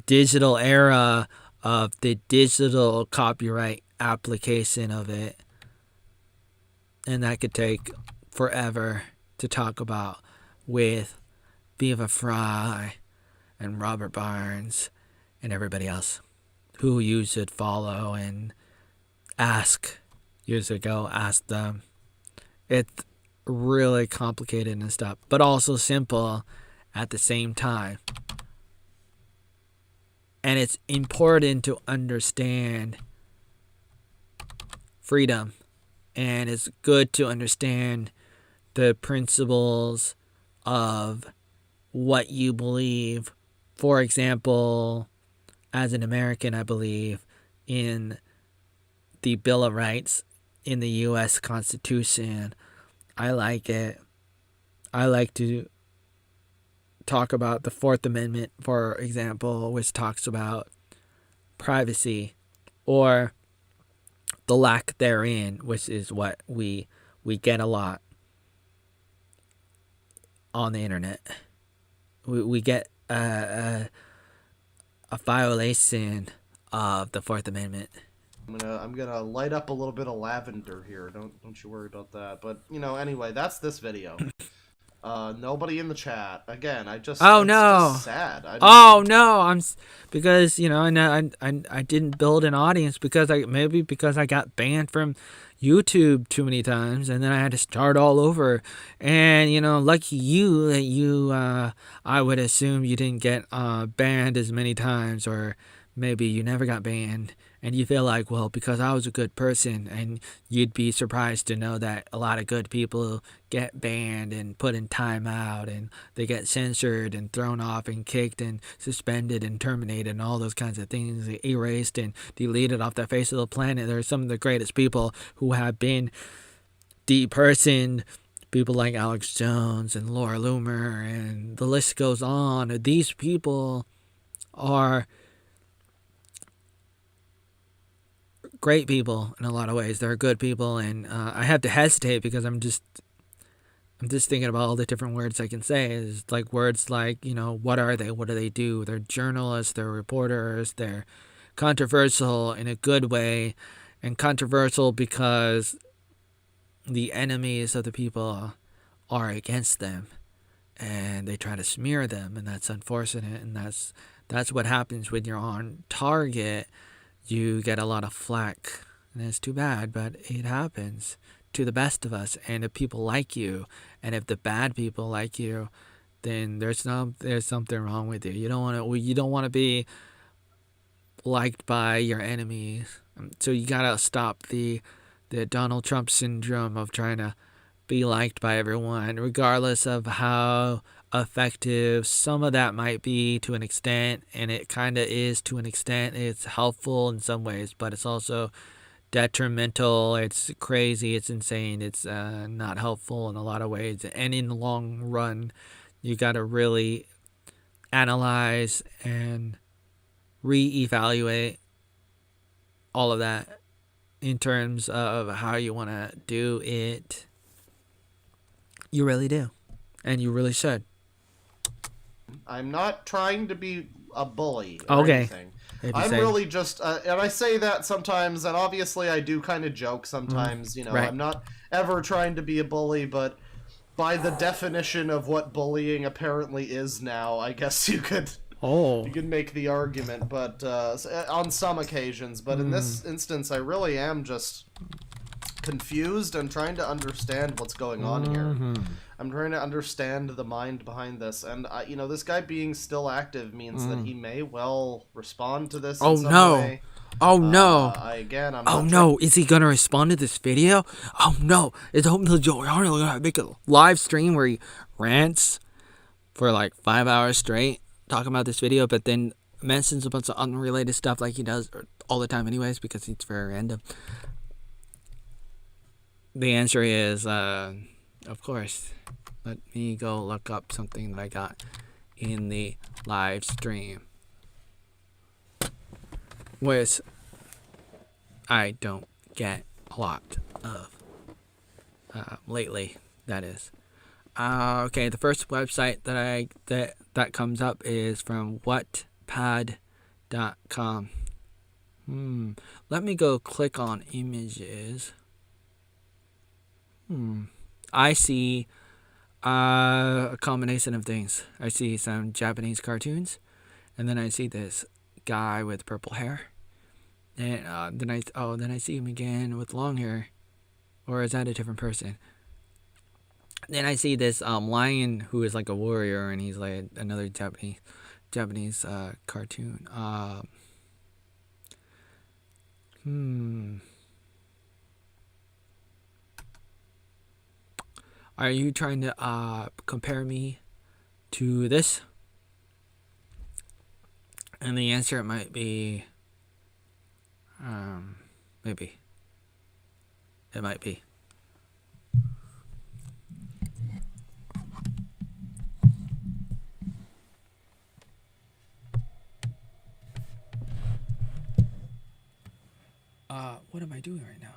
digital era of the digital copyright application of it. And that could take forever to talk about with Viva Fry and Robert Barnes and everybody else who you should follow and ask. Years ago, ask them. It's really complicated and stuff, but also simple at the same time. And it's important to understand freedom, and it's good to understand the principles of what you believe. For example, as an American, I believe in the Bill of Rights in the U.S. Constitution. I like it. I like to talk about the Fourth Amendment, for example, which talks about privacy or the lack therein, which is what we get a lot on the internet. We get a violation of the Fourth Amendment. I'm gonna light up a little bit of lavender here. Don't you worry about that. But anyway, that's this video. Nobody in the chat. Again, it's just sad. Because I didn't build an audience because I got banned from YouTube too many times, and then I had to start all over. And lucky you that I would assume you didn't get banned as many times, or maybe you never got banned, and you feel like, well, because I was a good person. And you'd be surprised to know that a lot of good people get banned and put in timeout, and they get censored and thrown off and kicked and suspended and terminated and all those kinds of things, erased and deleted off the face of the planet. There are some of the greatest people who have been depersoned, people like Alex Jones and Laura Loomer, and the list goes on. These people are great people in a lot of ways. They're good people, and I have to hesitate because I'm just thinking about all the different words I can say. It's like words like, what are they? What do they do? They're journalists, they're reporters, they're controversial in a good way, and controversial because the enemies of the people are against them, and they try to smear them, and that's unfortunate, and that's what happens when you're on target. You get a lot of flack, and it's too bad, but it happens to the best of us. And if people like you, and if the bad people like you, then there's something wrong with you. You don't want to be liked by your enemies. So you gotta stop the Donald Trump syndrome of trying to be liked by everyone, regardless of how effective some of that might be to an extent, and it kind of is to an extent. It's helpful in some ways, but it's also detrimental. It's crazy. It's insane. It's not helpful in a lot of ways. And in the long run, you got to really analyze and reevaluate all of that in terms of how you want to do it. You really do. And you really should. I'm not trying to be a bully or Okay. anything. I'm really just, and I say that sometimes, and obviously I do kind of joke sometimes, you know, right. I'm not ever trying to be a bully, but by the definition of what bullying apparently is now, I guess you could make the argument, but on some occasions, but in this instance, I really am just confused and trying to understand what's going on here. I'm trying to understand the mind behind this, and you know, this guy being still active means that he may well respond to this in some way. Oh no! I'm no! Is he gonna respond to this video? Oh no! Is Arnold gonna make a live stream where he rants for like 5 hours straight talking about this video, but then mentions a bunch of unrelated stuff like he does all the time, anyways, because it's very random? The answer is, of course. Let me go look up something that I got in the live stream, which I don't get a lot of lately. That is. Okay, the first website that comes up is from Wattpad.com. Let me go click on images. I see a combination of things. I see some Japanese cartoons, and then I see this guy with purple hair, and then I see him again with long hair, or is that a different person? Then I see this lion who is like a warrior, and he's like another Japanese cartoon. Are you trying to compare me to this? And the answer might be, maybe. It might be. What am I doing right now?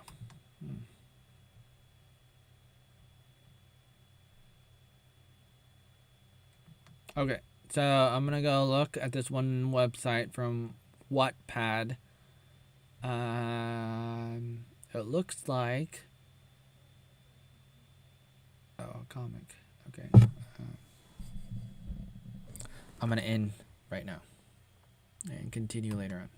Okay, so I'm gonna go look at this one website from Wattpad. It looks like a comic. Okay, I'm gonna end right now and continue later on.